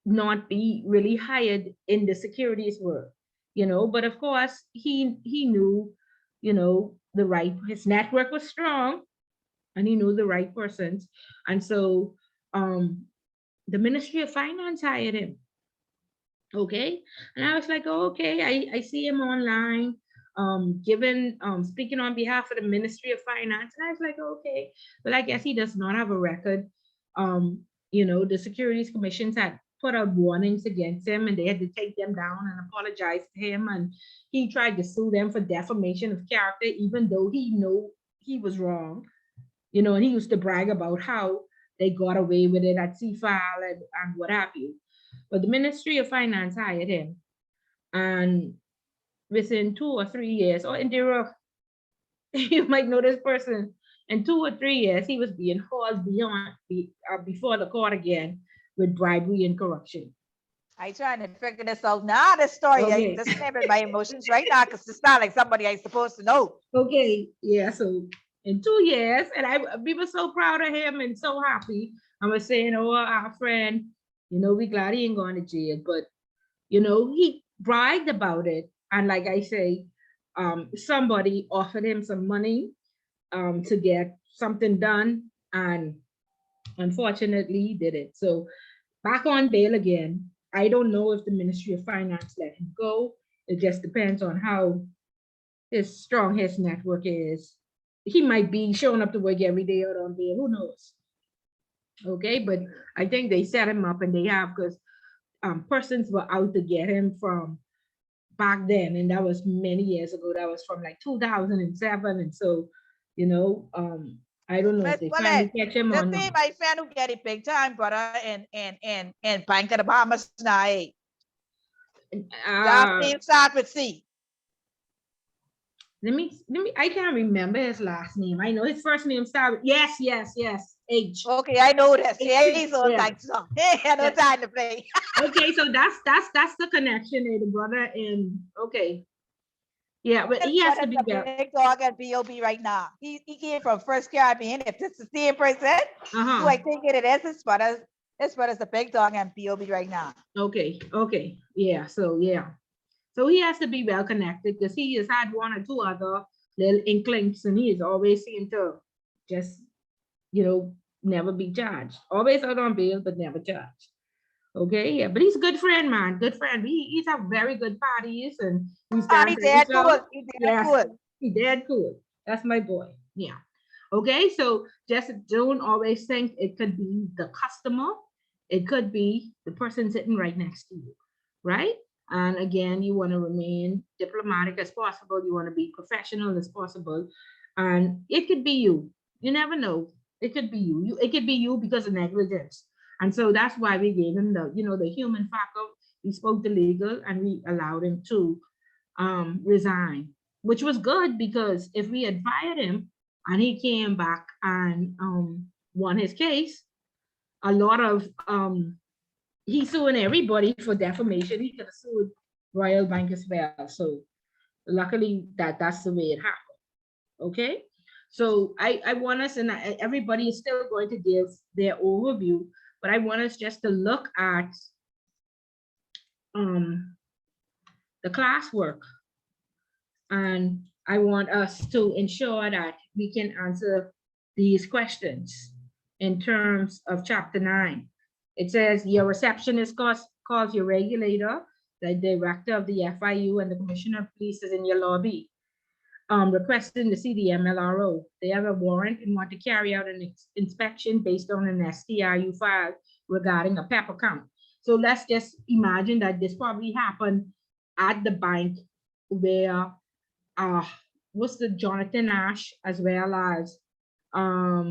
not be really hired in the securities world, you know. But of course, he knew, you know, the right, his network was strong, and he knew the right persons, and so the Ministry of Finance hired him. Okay. And I was like, oh, okay, I see him online, given, speaking on behalf of the Ministry of Finance. And I was like, okay, but I guess he does not have a record You know, the securities commissions had put out warnings against him and they had to take them down and apologize to him. And he tried to sue them for defamation of character, even though he knew he was wrong. You know, and he used to brag about how they got away with it at CFAL and what have you. But the Ministry of Finance hired him. And within 2 or 3 years, or in the you might know this person, in 2 or 3 years, he was being hauled before the court again with bribery and corruption. I trying to figure this out now. This story, Okay. this claiming my emotions right now because it's not like somebody I supposed to know. Okay, yeah, so in 2 years, and we were so proud of him and so happy. I was saying, oh, our friend, you know, we glad he ain't going to jail, but you know, he bragged about it. And like I say, somebody offered him some money to get something done, and unfortunately he did it. So back on bail again. I don't know if the Ministry of Finance let him go. It just depends on how strong his network is. He might be showing up to work every day out on bail. Who knows? Okay, but I think they set him up, and they have, because persons were out to get him from back then, and that was many years ago. That was from like 2007, and so, you know, I don't know if they finally catch him or This not. ain't my friend who get it big time, brother, and Bank of the Bahamas now. Last name start with C. Let me, I can't remember his last name. I know his first name started, yes, H. Okay, I know this. Yeah, he's all Yeah. like so. Hey, no time to play. Okay, so that's the connection there, the brother, and okay. Yeah, but he has to be there. Big dog at BOB right now. He came from First Caribbean. If this is the same person, who I think it is, his brother's the big dog at BOB right now. Okay, yeah, so yeah. So he has to be well connected, because he has had one or two other little inklings, and he is always seemed to just, you know, never be charged. Always out on bail, but never charged. Okay, yeah, but he's a good friend, man. Good friend. He's have very good parties, and he's He dead cool. He dead cool. That's my boy. Yeah. Okay, so just don't always think it could be the customer. It could be the person sitting right next to you, right? And again, you want to remain diplomatic as possible. You want to be professional as possible, and it could be you. You never know. It could be you. It could be you because of negligence. And so that's why we gave him the, you know, the human factor. We spoke to legal, and we allowed him to resign, which was good, because if we had fired him and he came back and won his case, a lot of he's suing everybody for defamation. He could have sued Royal Bank as well. So luckily that's the way it happened. Okay. So I want us, and everybody is still going to give their overview, but I want us just to look at the classwork, and I want us to ensure that we can answer these questions in terms of chapter 9. It says your receptionist calls your regulator, the director of the FIU, and the commissioner of police is in your lobby, requesting to see the MLRO. They have a warrant and want to carry out an inspection based on an STRU file regarding a PEP account. So let's just imagine that this probably happened at the bank where what's the Jonathan Ash, as well as I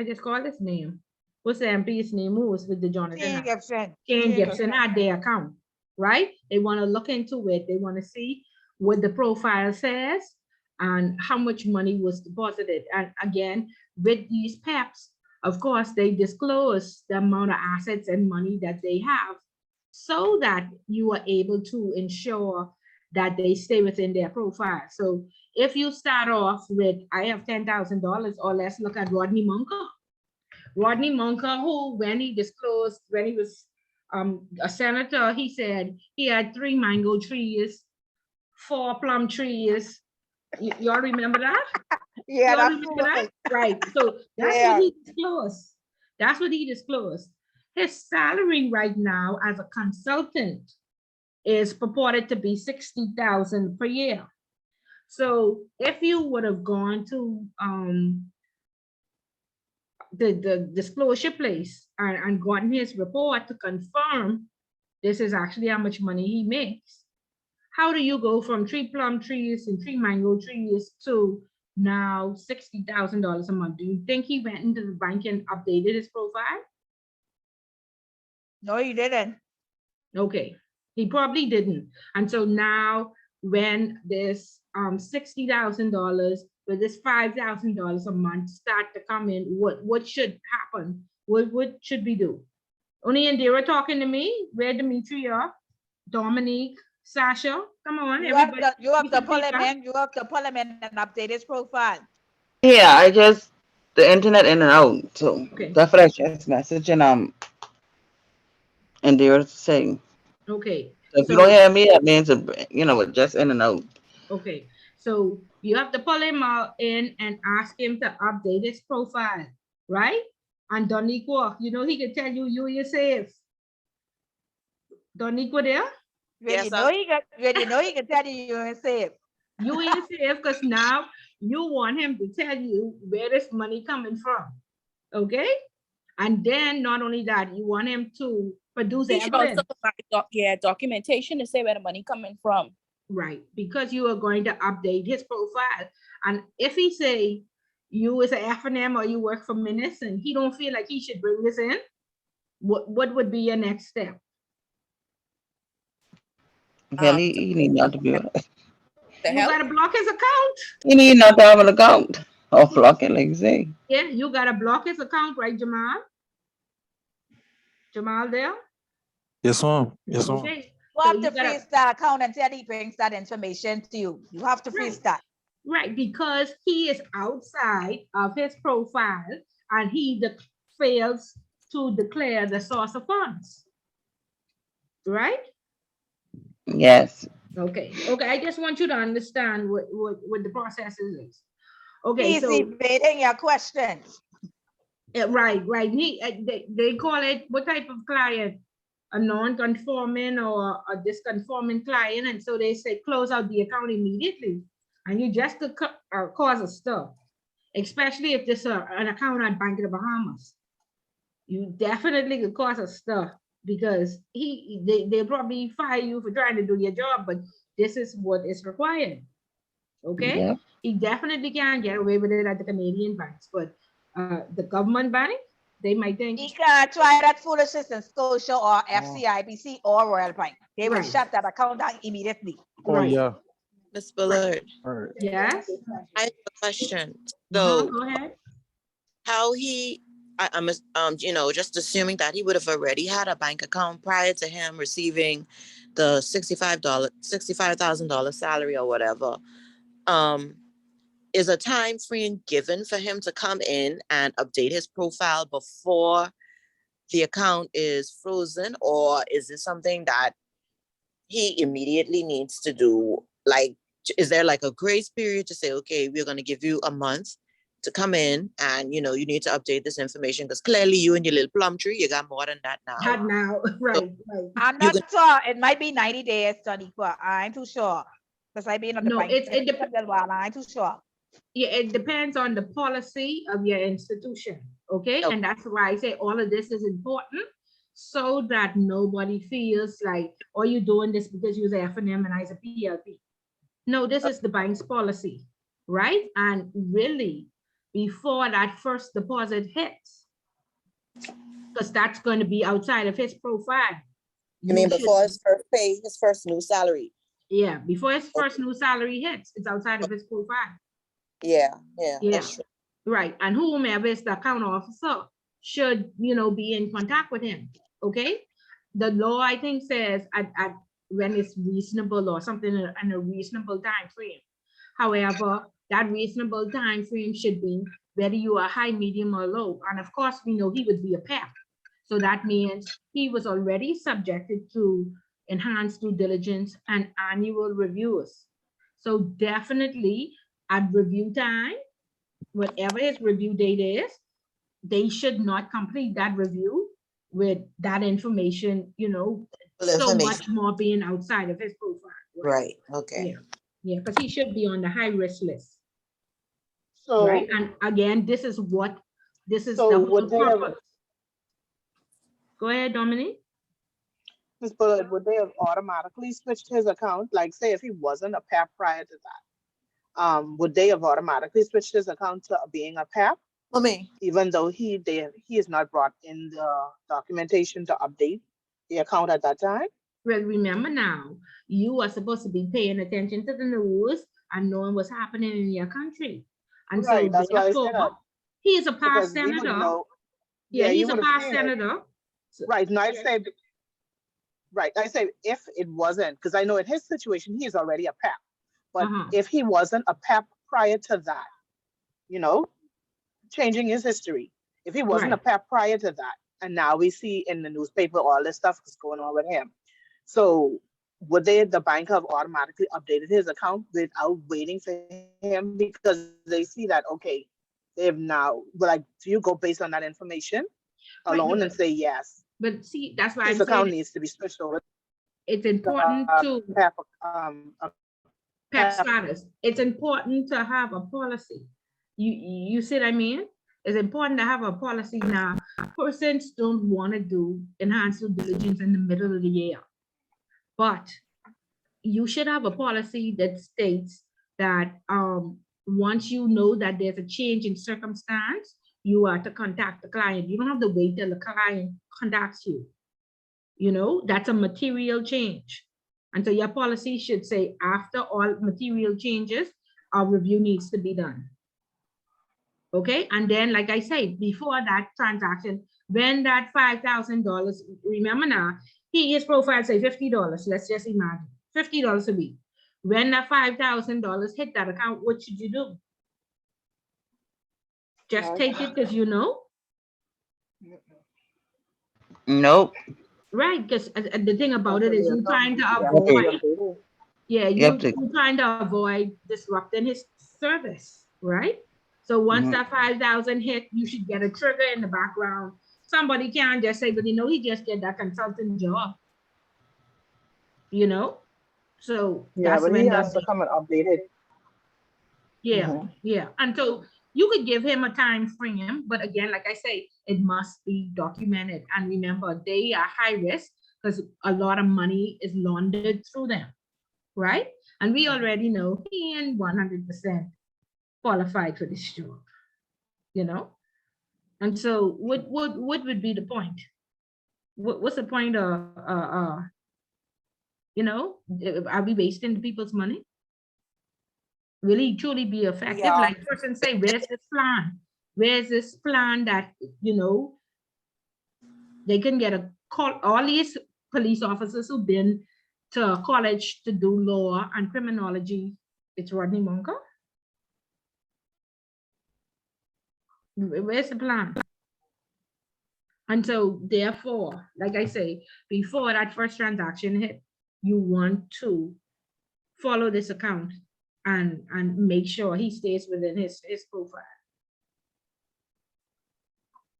just called his name. What's the MP's name? Who was with the Jonathan Ash? Shane Gibson had their account, right? They want to look into it. They want to see what the profile says and how much money was deposited. And again, with these PEPs, of course, they disclose the amount of assets and money that they have, so that you are able to ensure that they stay within their profile. So if you start off with, I have $10,000, or let's look at Rodney Munker. Rodney Munker, who, when he disclosed, when he was a senator, he said he had 3 mango trees, 4 plum trees. Y'all remember that? Yeah, that's that? Right. So that's what he disclosed. That's what he disclosed. His salary right now as a consultant is purported to be $60,000 per year. So if you would have gone to the disclosure place and gotten his report to confirm this is actually how much money he makes. How do you go from 3 plum trees and 3 mango trees to now $60,000 a month? Do you think he went into the bank and updated his profile? No, you didn't. Okay, he probably didn't. And so now when this $60,000 with this $5,000 a month start to come in, what should happen? What should we do? Oni and Dara talking to me. Where Dimitri are? Dominique, Sasha, come on, You have everybody. to give some pull him feedback. in. You have to pull him in and update his profile. Yeah, I just the internet in and out. So Okay. that's what I just messaged and they were saying. Okay. So if you don't So hear me, that means it's just in and out. okay. So you have to pull him out in and ask him to update his profile, right? And Doniqua, he can tell you're safe. Doniqua there? When Yes, you know he can tell you you're safe. You ain't safe because now you want him to tell you where this money coming from. Okay? And then not only that, you want him to produce He should also evidence. provide documentation to say where the money coming from. Right, because you are going to update his profile. And if he say you is an F&M or you work for Minis and he don't feel like he should bring this in, what would be your next step? Well, he need not to be. The You hell? gotta block his account. He need not to have an account or block it, like you say. Yeah, you gotta block his account, right, Jamal? Jamal there? Yes, ma'am. Yes, ma'am. Okay. You So have you to gotta, freeze that account until he brings that information to you. You have to freeze that. right, because he is outside of his profile and he fails to declare the source of funds. Right? Yes. Okay. I just want you to understand what the process is. Okay, He's so evading your questions. right. They call it what type of client? A non-conforming or a disconforming client, and so they say close out the account immediately, and you just could cause a stir, especially if this an account at Bank of the Bahamas. You definitely could cause a stir because they probably fire you for trying to do your job, but this is what is required. Okay, Yep. he definitely can't get away with it at the Canadian banks, but the government bank, they might think He can try that foolishness in Scotia or FCIBC or Royal Bank. They will Right. shut that account down immediately. Oh, Right. yeah. Miss Bullard, All right. Yes. I have a question. So Go ahead. how I'm just assuming that he would have already had a bank account prior to him receiving the $65,000 salary or whatever. Is a time frame given for him to come in and update his profile before the account is frozen, or is this something that he immediately needs to do? Like, is there like a grace period to say, okay, we're going to give you a month to come in and, you need to update this information? Because clearly you and your little plum tree, you got more than that now. Not now. Right. I'm not sure. It might be 90 days, Toniqua. I ain't too sure. Because I've been on the No, bank. it depends. I ain't too sure. Yeah, it depends on the policy of your institution. Okay. And that's why I say all of this is important so that nobody feels like, oh, you're doing this because you're an F&M and I was a PLP. No, this is the bank's policy, right? And really, before that first deposit hits, because that's going to be outside of his profile. You mean before his first pay, his first new salary? Yeah, before his first new salary hits, it's outside of his profile. Yeah. Yeah, right. And whomever is the account officer should, be in contact with him. Okay. The law, I think, says at when it's reasonable or something in a reasonable time frame. However, that reasonable time frame should be whether you are high, medium, or low. And of course, we know he would be a PEP. So that means he was already subjected to enhanced due diligence and annual reviews. So definitely at review time, whatever his review date is, they should not complete that review with that information, so much more being outside of his profile. Right. Okay. Yeah, because he should be on the high risk list. So right. And again, this is what This is So the would whole they have, purpose. Go ahead, Dominique. Ms. Bullard, would they have automatically switched his account? Like, say, if he wasn't a PAP prior to that, would they have automatically switched his account to being a PAP, Mommy, even though he is not brought in the documentation to update the account at that time? Well, remember now, you are supposed to be paying attention to the news and knowing what's happening in your country. And so Right, that's why I therefore, said, he is a past because we would senator. know. Yeah, Yeah, you he's a would have past seen it. senator. Right, and I say if it wasn't, because I know in his situation, he is already a PAP. But if he wasn't a PAP prior to that, you know, changing his history, if he wasn't a Right. PAP prior to that, and now we see in the newspaper all this stuff is going on with him. So would the bank have automatically updated his account without waiting for him, because they see that, okay, they've now, like, do you go based on that information Right, alone no, and say, yes, but see, that's why his I'm saying account needs to be switched over it's to important to PAP, PEP status. It's important to have a policy. You see what I mean? It's important to have a policy. Now, persons don't want to do enhanced due diligence in the middle of the year, but you should have a policy that states that once you know that there's a change in circumstance, you are to contact the client. You don't have to wait till the client contacts you. You know, that's a material change. And so your policy should say after all material changes, a review needs to be done. Okay, and then like I say, before that transaction, when that $5,000, remember now, his profile say $50. Let's just imagine $50 a week. When that $5,000 hit that account, what should you do? Just take it because you know? Nope. Right, because the thing about it is Actually, you're trying to yeah, avoid, updated. yeah, You have to. you're trying to avoid disrupting his service, right? So once that 5,000 hit, you should get a trigger in the background. Somebody can't just say, but you know, he just get that consultant job, you know? So Yeah, that's but he when has to come and update it. yeah, yeah. And so you could give him a time frame, but again, like I say, it must be documented. And remember, they are high risk because a lot of money is laundered through them, right? And we already know he ain't 100% qualified for this job, you know? And so what would be the point? What's the point of, you know, are we wasting the people's money? Will he truly be effective? Yeah. Like person say, where's this plan? Where's this plan that, you know, they can get a call, all these police officers who've been to college to do law and criminology, it's Rodney Monka. Where's the plan? And so therefore, like I say, before that first transaction hit, you want to follow this account and make sure he stays within his profile.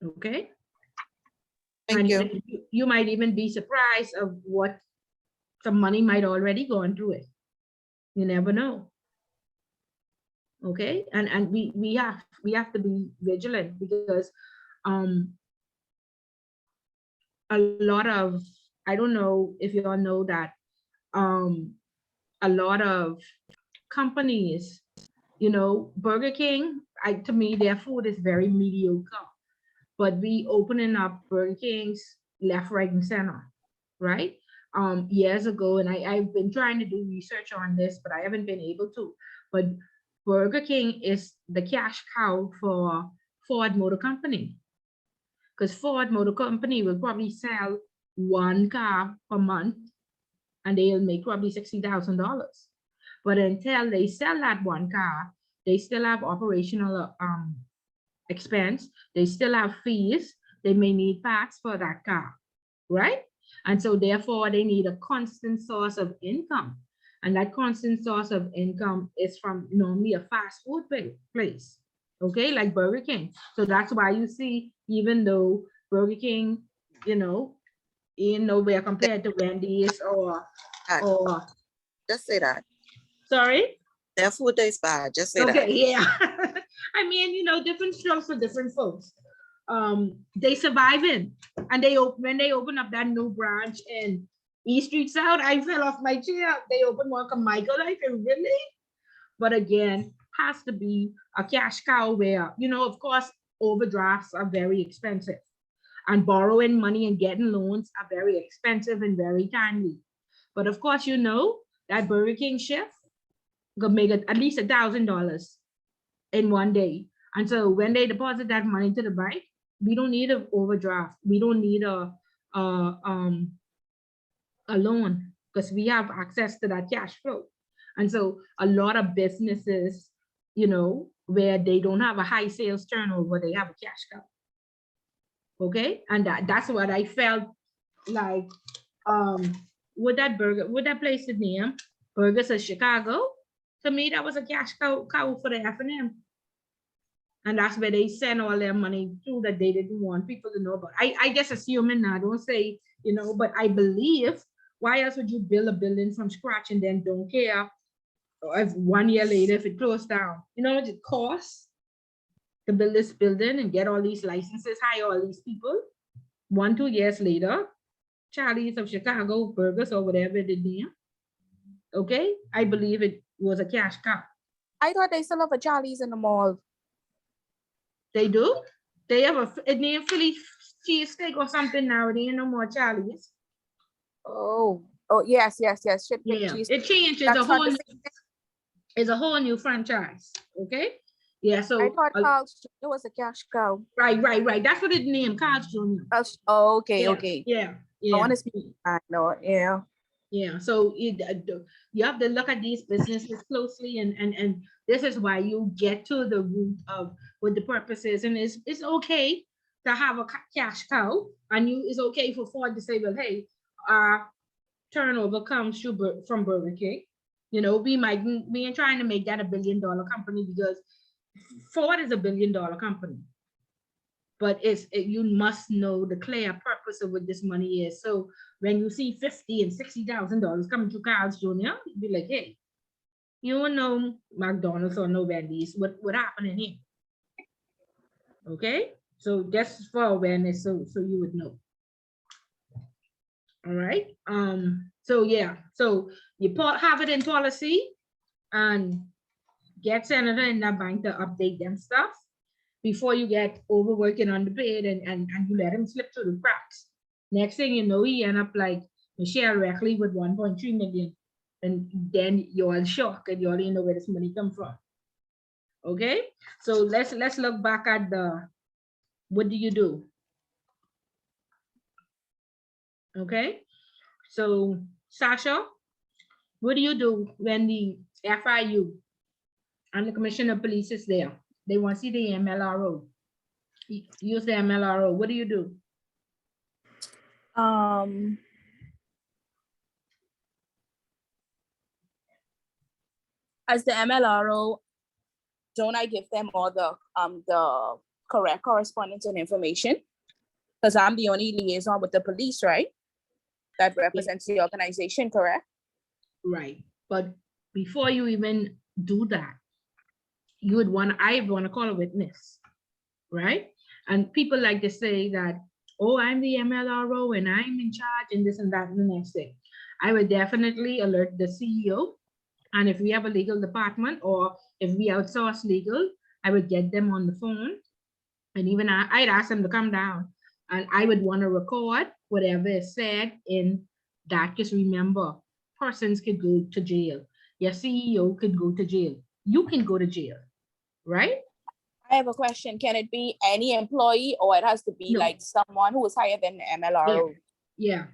Okay. Thank you. You might even be surprised of what some money might already gone through it. You never know. Okay, and we have to be vigilant because a lot of, I don't know if you all know that a lot of companies, you know, Burger King, to me their food is very mediocre, but we opening up Burger Kings left, right, and center, right? Years ago, and I've been trying to do research on this, but I haven't been able to. But Burger King is the cash cow for Ford Motor Company, because Ford Motor Company will probably sell one car per month, and they'll make probably $60,000. But until they sell that one car, they still have operational expense. They still have fees. They may need parts for that car, right? And so therefore they need a constant source of income. And that constant source of income is from normally a fast food place, okay, like Burger King. So that's why you see, even though Burger King, you know, ain't nowhere compared to Wendy's or Just say that. Sorry? Their food tastes bad. Just say that. Okay, yeah. I mean, you know, different strokes for different folks. they surviving. And when they open up that new branch in East Street South, I fell off my chair. They opened one from Michael. I said, really? But again, has to be a cash cow where, of course, overdrafts are very expensive. And borrowing money and getting loans are very expensive and very timely. But of course, that Burger King chef could make at least $1,000 in one day. And so when they deposit that money to the bank, we don't need an overdraft. We don't need a loan because we have access to that cash flow. And so a lot of businesses, where they don't have a high sales turnover, they have a cash cow. Okay, and that's what I felt like. With that place in name, Burgers of Chicago, to me that was a cash cow for the F&M. And that's where they send all their money to that they didn't want people to know about. I just assuming now, don't say, but I believe, why else would you build a building from scratch and then don't care if 1 year later if it closed down? You know what it costs to build this building and get all these licenses, hire all these people? 1-2 years later, Charlie's of Chicago, Burgers or whatever it is. Okay, I believe it was a cash cow. I thought they still have a Charlie's in the mall. They do. They have a named Philly cheesesteak or something now. They ain't no more Charlie's. Oh, yes. Yeah, it changed. It's a whole new franchise. Okay. Yeah. So I thought Carl's Jr. was a cash cow. Right. That's what it named, Carl's Jr. Oh, okay, Yeah. okay. Yeah. I want to speak. I know. Yeah. Yeah. So you have to look at these businesses closely, and this is why you get to the root of what the purpose is. And it's okay to have a cash cow, and it's okay for Ford to say, well, hey, our turnover comes from Burger King. We ain't trying to make that $1 billion company, because Ford is $1 billion company. But you must know the clear purpose of what this money is. So when you see $50,000 and $60,000 coming to Carl's Jr., you'd be like, hey, you don't know McDonald's or no Wendy's. What happened in here? Okay, so just for awareness, so you would know. All right. So yeah, so you have it in policy and get senator in that bank to update them stuff before you get overworked and underpaid and you let him slip through the cracks. Next thing you know, he end up like Michelle Reckley with 1.3 million, and then you're in shock and you already know where this money come from. Okay, so let's look back at what do you do? Okay, so Sasha, what do you do when the FIU and the Commissioner of Police is there? They want to see the MLRO. Use the MLRO. What do you do? As the MLRO, don't I give them all the correct correspondence and information? Because I'm the only liaison with the police, right? That represents the organization, correct? Right. But before you even do that, I want to call a witness, right? And people like to say that, oh, I'm the MLRO and I'm in charge and this and that and the next thing. I would definitely alert the CEO. And if we have a legal department or if we outsource legal, I would get them on the phone. And even I'd ask them to come down, and I would want to record whatever is said in that. Because remember, persons could go to jail. Your CEO could go to jail. You can go to jail, right? I have a question. Can it be any employee, or it has to be like someone who is higher than the MLRO? Yeah.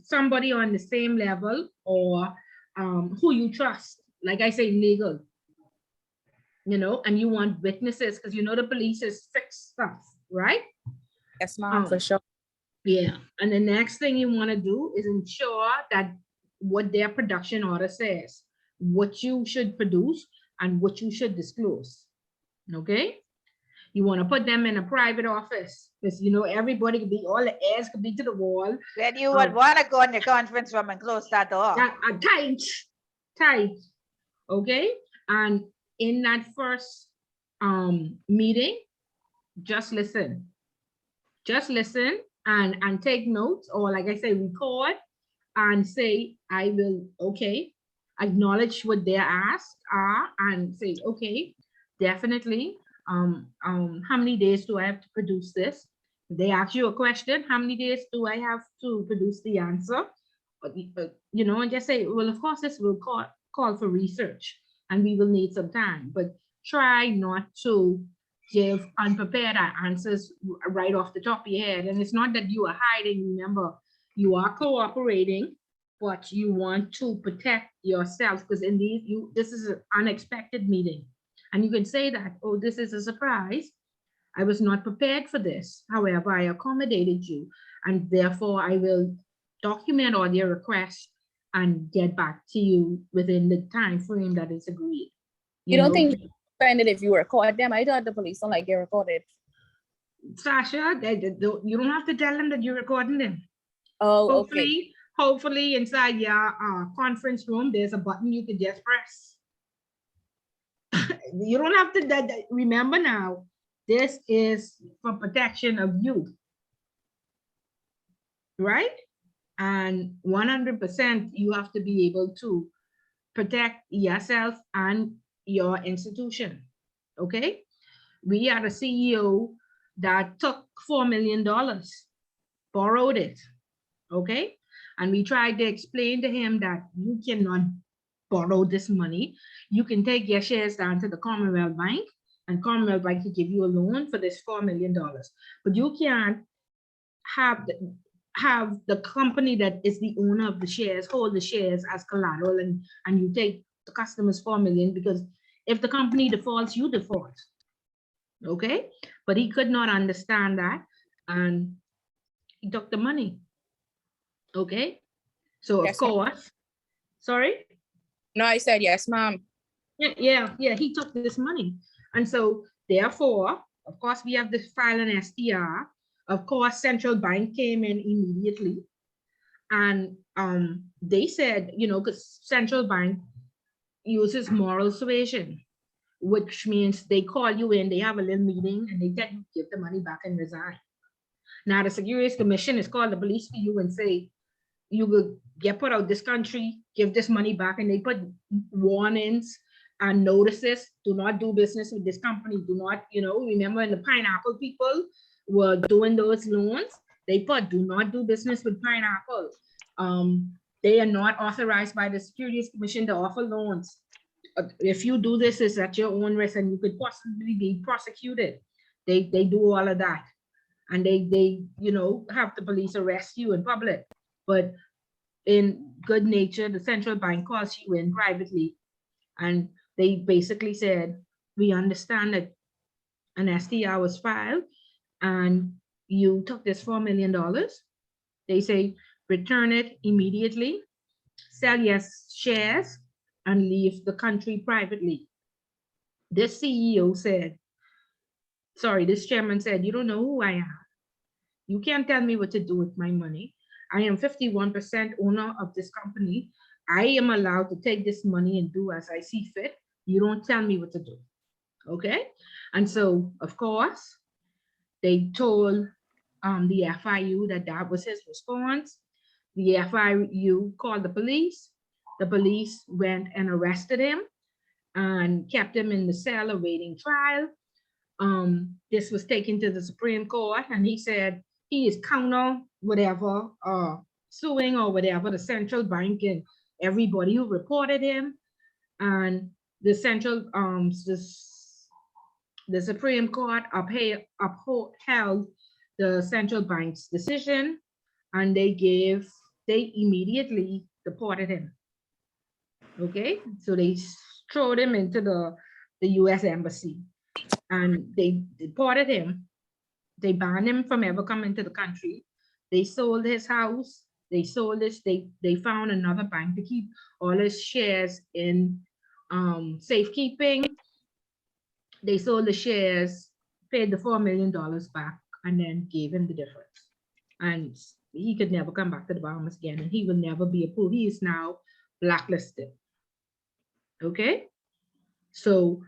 Somebody on the same level, or who you trust. Like I say, legal. And you want witnesses because the police is fixed stuff, right? Yes, ma'am, for sure. Yeah. And the next thing you want to do is ensure that what their production order says, what you should produce and what you should disclose. Okay. You want to put them in a private office because everybody could be, all the airs could be to the wall. Then you would want to go in the conference room and close that door. Tight. Okay. And in that first meeting, just listen. Just listen and take notes, or like I say, record and say, I will, okay, acknowledge what their asks are and say, okay, definitely. How many days do I have to produce this? If they ask you a question, how many days do I have to produce the answer? You know, and just say, well, of course, this will call for research and we will need some time, but try not to give unprepared answers right off the top of your head. And it's not that you are hiding, remember, you are cooperating, but you want to protect yourself because in these, this is an unexpected meeting. And you can say that, oh, this is a surprise. I was not prepared for this. However, I accommodated you, and therefore I will document all your requests and get back to you within the time frame that is agreed. You don't know, think you offended if you record them? I thought the police don't like get recorded. Sasha, you don't have to tell them that you're recording them. Oh, okay. Hopefully inside your conference room, there's a button you can just press. You don't have to, remember now, this is for protection of you, right? And 100% you have to be able to protect yourself and your institution, okay? We had a CEO that took $4 million, borrowed it, okay? And we tried to explain to him that you cannot borrow this money. You can take your shares down to the Commonwealth Bank, and Commonwealth Bank will give you a loan for this $4 million. But you can't have the company that is the owner of the shares hold the shares as collateral, and you take the customer's 4 million, because if the company defaults, you default. Okay, but he could not understand that, and he took the money. Okay, so of course, sorry. No, I said yes, ma'am. Yeah, he took this money, and so therefore, of course, we have to file an STR. Of course, central bank came in immediately, and they said, you know, because central bank uses moral suasion, which means they call you in, they have a little meeting, and they tell you give the money back and resign. Now the Securities Commission is called the police for you and say, you will get put out this country, give this money back, and they put warnings and notices, do not do business with this company, do not, you know, remember when the pineapple people were doing those loans, they put do not do business with pineapple. They are not authorized by the Securities Commission to offer loans. If you do this, it's at your own risk and you could possibly be prosecuted. They do all of that. And they you know, have the police arrest you in public. But in good nature, the central bank calls you in privately, and they basically said, we understand that an STR was filed and you took this $4 million. They say, return it immediately, sell your shares, and leave the country privately. This CEO said, sorry, this chairman said, you don't know who I am. You can't tell me what to do with my money. I am 51% owner of this company. I am allowed to take this money and do as I see fit. You don't tell me what to do. Okay? And so, of course, they told the FIU that that was his response. The FIU called the police. The police went and arrested him and kept him in the cell awaiting trial. This was taken to the Supreme Court, and he said he is counter whatever, suing or whatever the central bank and everybody who reported him. And the central, the Supreme Court upheld the central bank's decision, and they immediately deported him. Okay, so they threw him into the US Embassy, and they deported him. They banned him from ever coming to the country. They sold his house. They sold this. They found another bank to keep all his shares in safekeeping. They sold the shares, paid the $4 million back, and then gave him the difference. And he could never come back to the Bahamas again, and he will never be approved. He is now blacklisted. Okay, so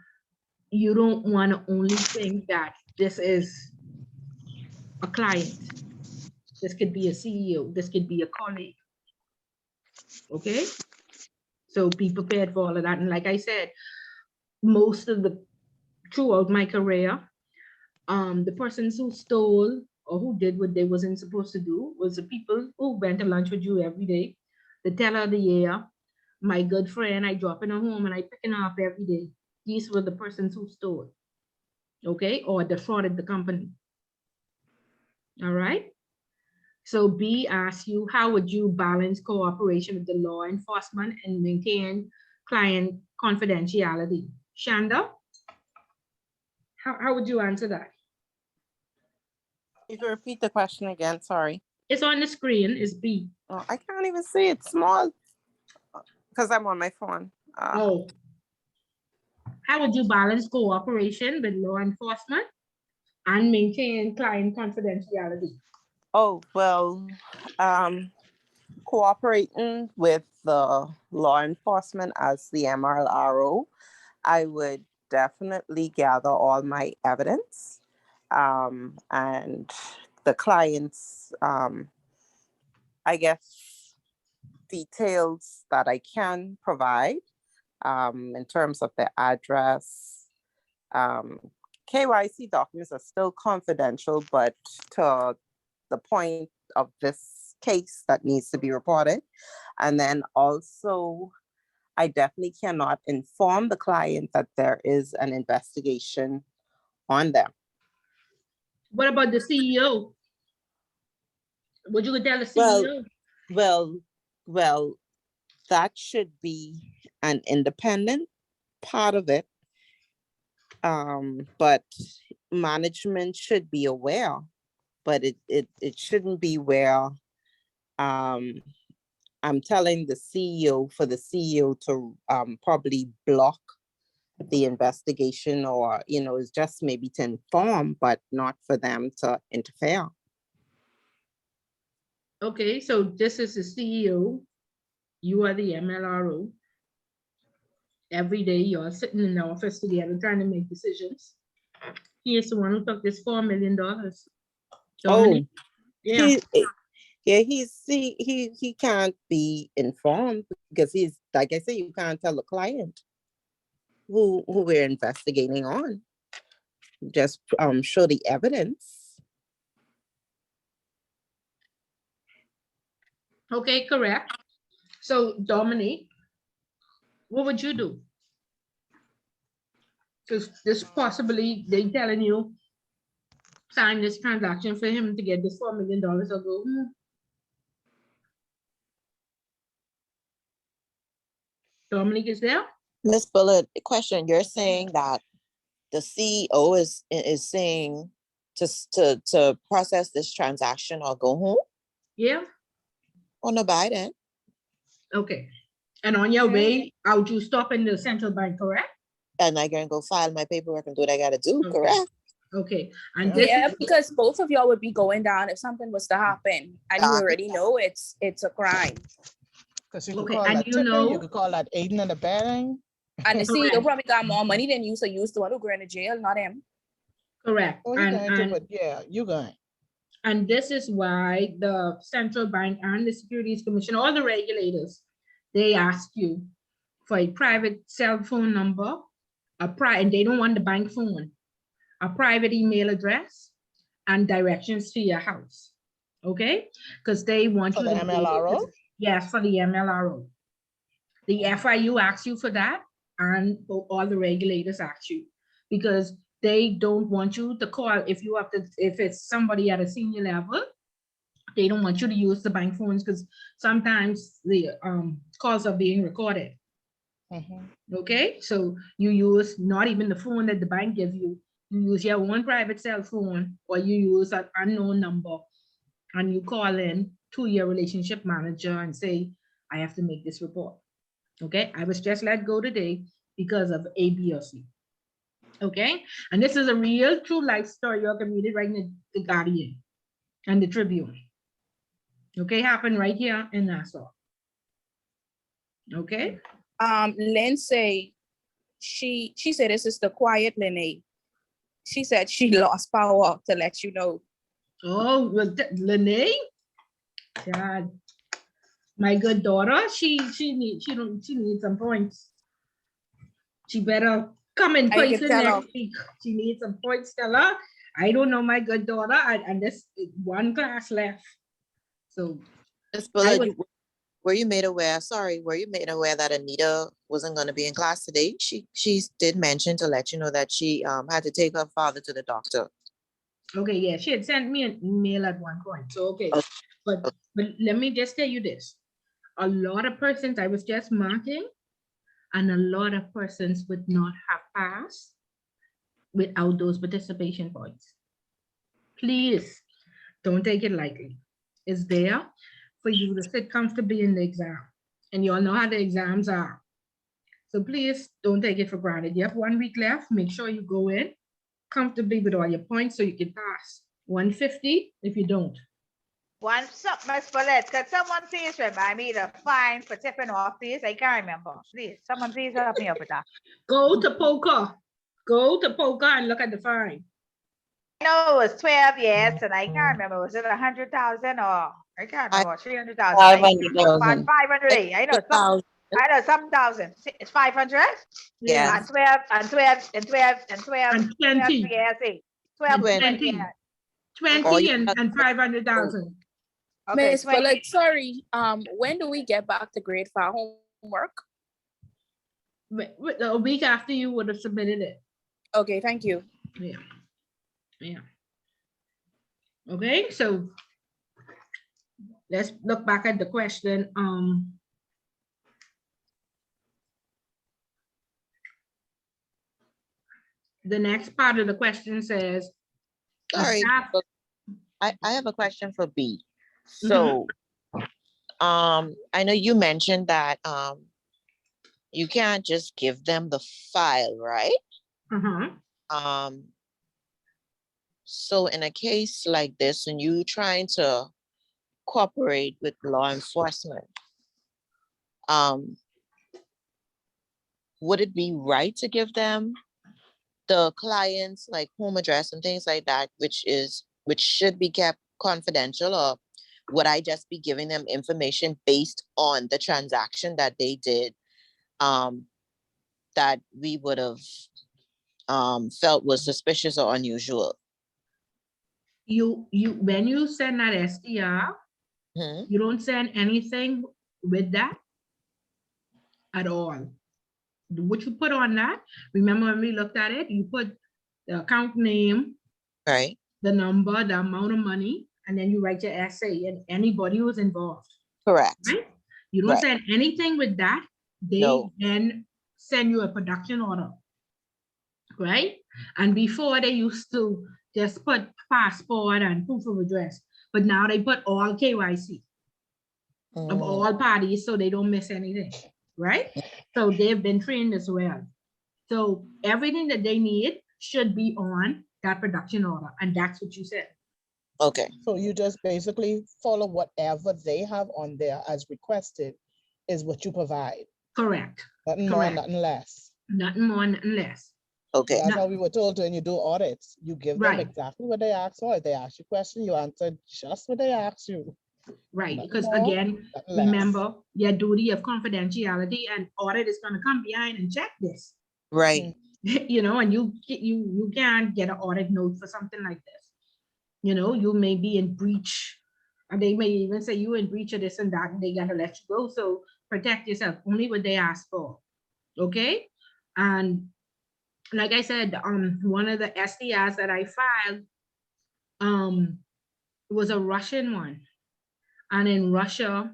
you don't want to only think that this is a client. This could be a CEO. This could be a colleague. Okay? So be prepared for all of that. And like I said, throughout my career, the persons who stole or who did what they wasn't supposed to do was the people who went to lunch with you every day, the teller of the year, my good friend, I dropping her home and I picking her up every day. These were the persons who stole, okay, or defrauded the company. All right. So B asks you, how would you balance cooperation with the law enforcement and maintain client confidentiality? Shanda, how would you answer that? You can repeat the question again, sorry. It's on the screen, it's B. Oh, I can't even see it, small, because I'm on my phone. Oh. How would you balance cooperation with law enforcement and maintain client confidentiality? Oh, well, cooperating with the law enforcement as the MLRO, I would definitely gather all my evidence and the client's, I guess, details that I can provide in terms of the address. KYC documents are still confidential, but to the point of this case that needs to be reported. And then also, I definitely cannot inform the client that there is an investigation on them. What about the CEO? Would you tell the CEO? Well, that should be an independent part of it. But management should be aware, but it shouldn't be where I'm telling the CEO for the CEO to probably block the investigation, or it's just maybe to inform, but not for them to interfere. Okay, so this is the CEO. You are the MLRO. Every day you're sitting in the office together trying to make decisions. He is the one who took this $4 million. Dominique? Yeah. He can't be informed because he's, like I say, you can't tell the client who we're investigating on. Just show the evidence. Okay, correct. So Dominique, what would you do? Because this possibly they telling you sign this transaction for him to get this $4 million or go. Dominique is there? Miss Bullet, question, you're saying that the CEO is saying to process this transaction or go home? Yeah. Or no buy then? Okay. And on your way out, you stop in the central bank, correct? And I can go file my paperwork and do what I gotta do, correct? Okay. And yeah, because both of y'all would be going down if something was to happen, and you already know it's a crime. Because you could call that tipping, you could call that aiding and abetting. And the CEO probably got more money than you, so you the one who going to jail, not him. Correct. Oh, but yeah, you going. And this is why the central bank and the Securities Commission, all the regulators, they ask you for a private cell phone number, and they don't want the bank phone, a private email address, and directions to your house. Okay? Because they want you to. For the MLRO? Yes, for the MLRO. The FIU asks you for that, and all the regulators ask you, because they don't want you to call if it's somebody at a senior level. They don't want you to use the bank phones because sometimes the calls are being recorded. Okay, so you use not even the phone that the bank gives you. You use your own private cell phone, or you use an unknown number, and you call in to your relationship manager and say, I have to make this report. Okay, I was just let go today because of A, B, or C. Okay, and this is a real true life story. You can read it right in the Guardian and the Tribune. Okay, happened right here in Nassau. Okay. Lindsay, she said this is the quiet Lene. She said she lost power to let you know. Oh, well, Lene, God, my good daughter, she needs some points. She better come in I can person tell her. next week. She needs some points, Stella. I don't know my good daughter, and this one class left. So Miss I Bullard, was, were you made aware? Sorry, were you made aware that Anita wasn't going to be in class today? She did mention to let you know that she had to take her father to the doctor. okay, yeah, she had sent me an email at one point. So okay, Okay. but let me just tell you this: a lot of persons I was just marking, and a lot of persons would not have passed without those participation points. Please don't take it lightly. It's there for you to sit comfortably in the exam, and you all know how the exams are. So please don't take it for granted. You have 1 week left. Make sure you go in comfortably with all your points so you can pass. 150 if you don't. Once up, Miss Paulette, could someone please remind me the fine for tipping off, please? I can't remember. Please, someone please help me up with that. Go to poker. Go to poker and look at the fine. I know it was 12 years, and I can't remember. Was it 100,000 or I can't remember? 300,000. 500,000. 500. I know some thousand. It's 500. Yeah. And 12 and 12 and 12 and 12 And 20. 12 years. 12 And 20 20. years. 20 and 500,000. Okay, Miss 20. Fuller, sorry. When do we get back to grade 5 homework? A week after you would have submitted it. Okay, thank you. Yeah. Yeah. Okay, so let's look back at the question. The next part of the question says, Sorry, staff- but I have a question for B. So, I know you mentioned that you can't just give them the file, right? So in a case like this, and you trying to cooperate with law enforcement, would it be right to give them the client's like home address and things like that, which should be kept confidential, or would I just be giving them information based on the transaction that they did, that we would have felt was suspicious or unusual? You when you send that SDR, you don't send anything with that at all. What you put on that, remember when we looked at it, you put the account name, right, the number, the amount of money, and then you write your essay and anybody who's involved. Correct. Right? You don't send anything with that. They then send you a production order. Right? And before they used to just put passport and proof of address, but now they put all KYC of all parties so they don't miss anything. Right? So they've been trained as well. So everything that they need should be on that production order, and that's what you said. Okay. So you just basically follow whatever they have on there as requested is what you provide. Correct. Nothing more, nothing less. Nothing more, nothing less. Okay. That's how we were told when you do audits. You give them exactly what they ask for. If they ask you a question, you answer just what they ask you. Right, because again, remember your duty of confidentiality, and audit is going to come behind and check this. Right. You know, and you can't get an audit note for something like this. You know, you may be in breach, and they may even say you in breach of this and that, and they got to let you go. So protect yourself, only what they ask for. Okay, and like I said, one of the SDRs that I filed was a Russian one. And in Russia,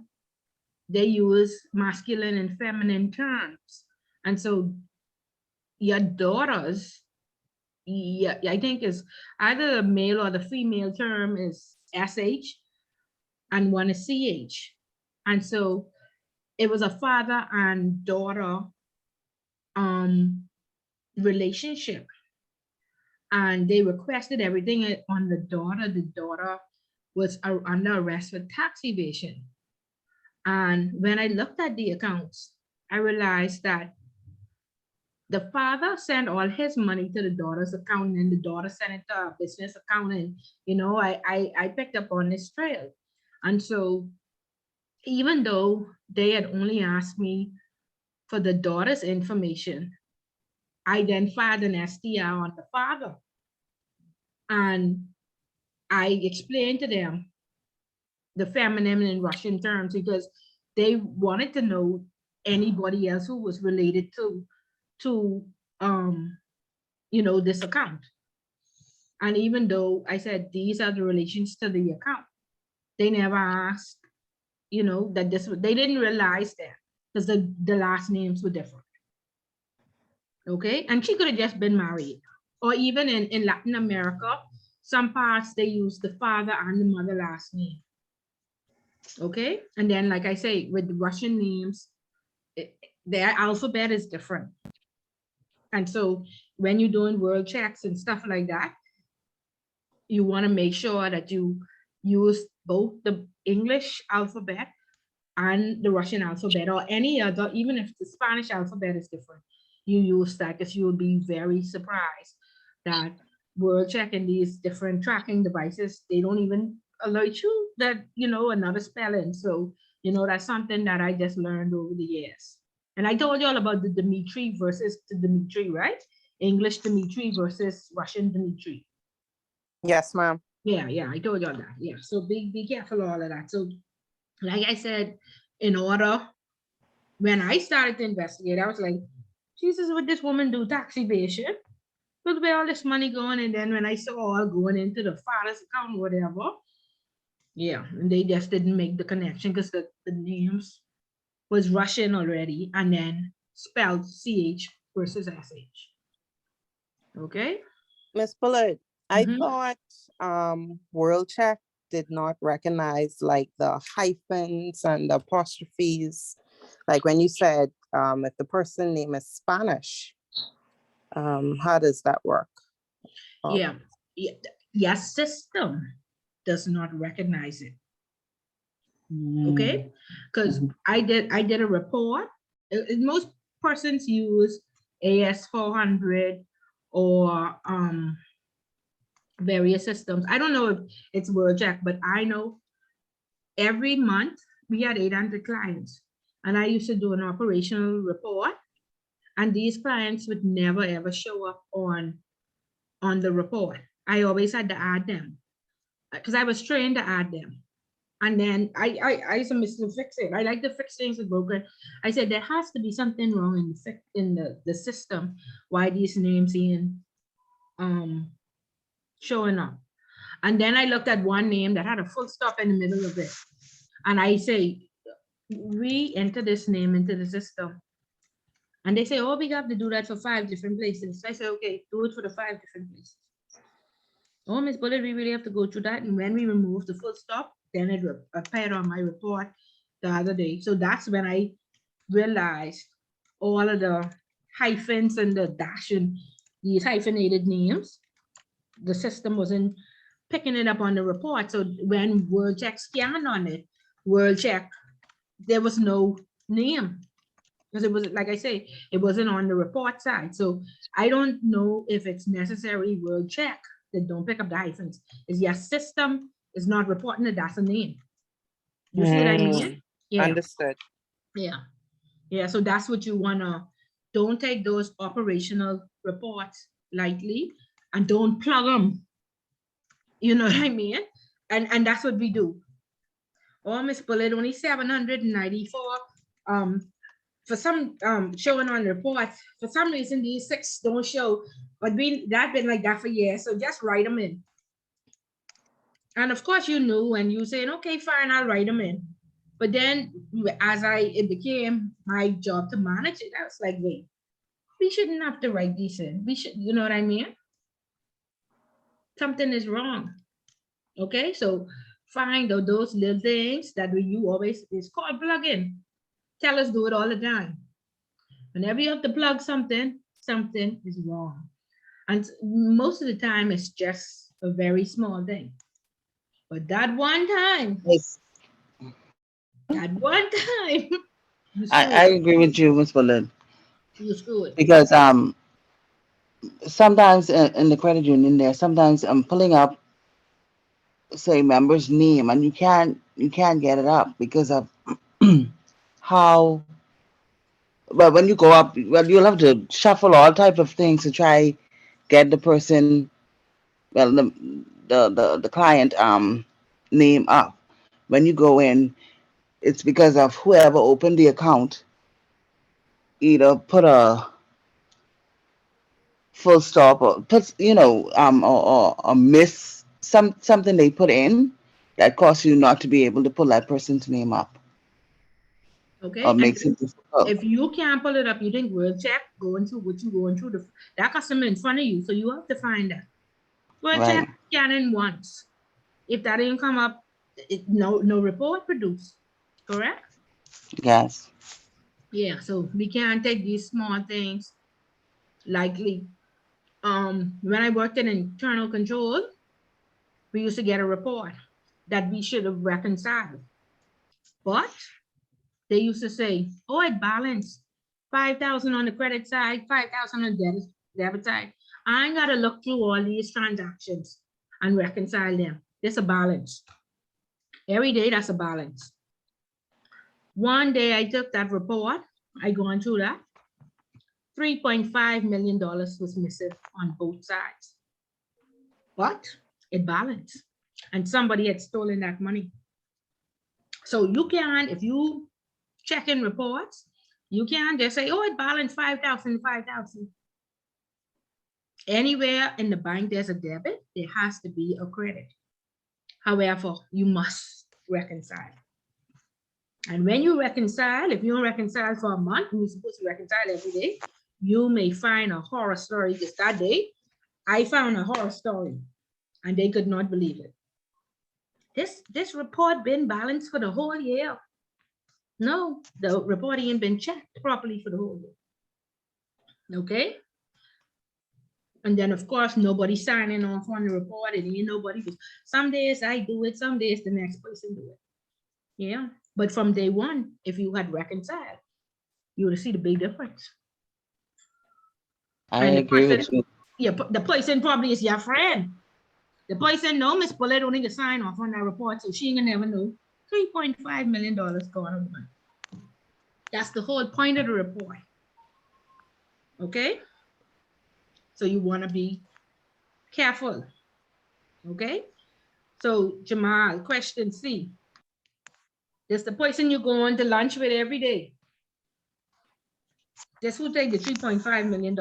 they use masculine and feminine terms. And so your daughters, yeah, I think is either the male or the female term is SH and one is CH. And so it was a father and daughter relationship. And they requested everything on the daughter. The daughter was under arrest for tax evasion. And when I looked at the accounts, I realized that the father sent all his money to the daughter's account, and the daughter sent it to a business account. And I picked up on this trail. And so even though they had only asked me for the daughter's information, I then filed an STR on the father. And I explained to them the feminine and Russian terms because they wanted to know anybody else who was related to this account. And even though I said these are the relations to the account, they never asked, that they didn't realize that because the last names were different. Okay. And she could have just been married. Or even in Latin America, some parts they use the father and the mother last name. Okay. And then, like I say, with the Russian names, their alphabet is different. And so when you're doing world checks and stuff like that, you want to make sure that you use both the English alphabet and the Russian alphabet, or any other, even if the Spanish alphabet is different, you use that, because you will be very surprised that world checking these different tracking devices, they don't even alert you that, another spelling. So, that's something that I just learned over the years. And I told you all about the Dmitry versus the Dmitry, right? English Dmitry versus Russian Dmitry. Yes, ma'am. Yeah, I told you all that. Yeah, so be careful all of that. So like I said, in order, when I started to investigate, I was like, Jesus, would this woman do tax evasion? Look where all this money going. And then when I saw all going into the father's account, whatever, yeah, and they just didn't make the connection because the names was Russian already and then spelled CH versus SH. Okay. Miss Bullard, I Mhm. thought World Check did not recognize like the hyphens and the apostrophes. Like when you said if the person name is Spanish, how does that work? Yeah. Your system does not recognize it. Okay, because I did a report. Most persons use AS400 or various systems. I don't know if it's WordJack, but I know every month we had 800 clients, and I used to do an operational report, and these clients would never ever show up on the report. I always had to add them because I was trained to add them. And then I used to fix it. I like to fix things with broken. I said there has to be something wrong in the system why these names ain't showing up. And then I looked at one name that had a full stop in the middle of it. And I say, re-enter this name into the system. And they say, oh, we have to do that for 5 different places. I said, okay, do it for the 5 different places. Oh, Miss Bullet, we really have to go through that. And when we remove the full stop, then it appeared on my report the other day. So that's when I realized all of the hyphens and the dash and these hyphenated names, the system wasn't picking it up on the report. So when WorldCheck scanned on it, WorldCheck, there was no name. Because it was, like I say, it wasn't on the report side. So I don't know if it's necessary WorldCheck that don't pick up the hyphens. Is your system is not reporting that that's a name. You see what I mean? Yeah. Understood. Yeah. So that's what you wanna. Don't take those operational reports lightly, and don't plug them. You know what I mean? And that's what we do. Oh, Miss Bullet, only 794. For some showing on the reports, for some reason these 6 don't show, but that's been like that for years. So just write them in. And of course you knew, and you saying, okay, fine, I'll write them in. But then as it became my job to manage it, I was like, wait, we shouldn't have to write these in. We should, you know what I mean? Something is wrong. Okay, so find those little things that you always, it's called plug-in. Tell us do it all the time. Whenever you have to plug something, something is wrong. And most of the time it's just a very small thing. But that one time, I you agree with you, Ms. Bullet. You screw it. because sometimes in the credit union there, sometimes I'm pulling up say member's name and you can't get it up because of how. But when you go up, well, you'll have to shuffle all type of things to try get the person, well, the client name up. When you go in, it's because of whoever opened the account either put a full stop or puts or miss something they put in that causes you not to be able to pull that person's name up or Okay, and makes it difficult. if you can't pull it up, you didn't word check going through what you going through. That customer in front of you, so you have to find that. Word check, Right. scan in once. If that didn't come up, no report produced. Correct? Yes. Yeah. So we can't take these small things lightly. When I worked in internal control, we used to get a report that we should have reconciled, but they used to say, "Oh, it balanced 5,000 on the credit side, 5,000 on the debit side." I ain't gotta look through all these transactions and reconcile them. There's a balance. Every day, that's a balance. One day, I took that report. I gone through that. $3.5 million was missing on both sides, but it balanced, and somebody had stolen that money. So you can, if you check in reports, you can just say, "Oh, it balanced 5,000, 5,000." Anywhere in the bank there's a debit, there has to be a credit. However, you must reconcile. And when you reconcile, if you don't reconcile for a month, and you're supposed to reconcile every day, you may find a horror story. Just that day, I found a horror story, and they could not believe it. This report been balanced for the whole year. No, the report ain't been checked properly for the whole year. Okay? And then of course nobody signing off on the report, and ain't nobody was. Some days I do it, some days the next person do it. Yeah. But from day one, if you had reconciled, you would see the big difference. I And the agree person, with you. yeah, the person probably is your friend. The person know Miss Bullet don't need to sign off on that report, so she ain't gonna never know. $3.5 million gone on. That's the whole point of the report. Okay? So you want to be careful. Okay? So Jamal, question C. This the person you go on to lunch with every day. This who take the $3.5 million.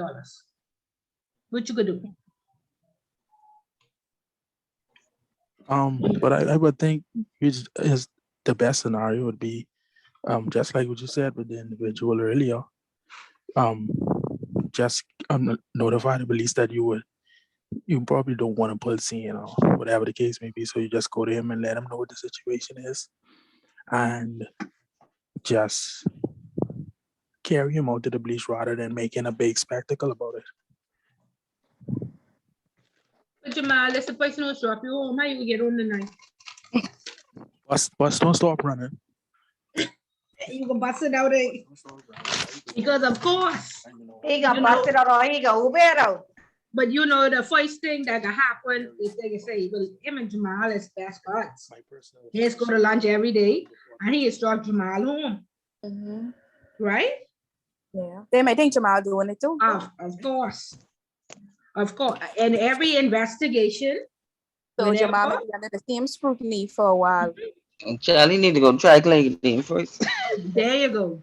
What you could do? But I would think is the best scenario would be just like what you said with the individual earlier. Just notify the police that you probably don't want to pull scene or whatever the case may be. So you just go to him and let him know what the situation is, and just carry him out to the police rather than making a big spectacle about it. But Jamal, that's the person who show up your home. How you get home tonight? Bus don't stop running. You can bust it out, eh? Because of course. He gonna bust it out or he gonna Uber it out. But you know, the first thing that can happen is they can say, well, him and Jamal is best buds. He's go to lunch every day, and he is drop Jamal home. Mm-hmm. Right? Yeah. They might think Jamal doing it too. Of course. Of course. And every investigation. So Jamal might be under the same scrutiny for a while. Charlie need to go try cleaning first. There you go.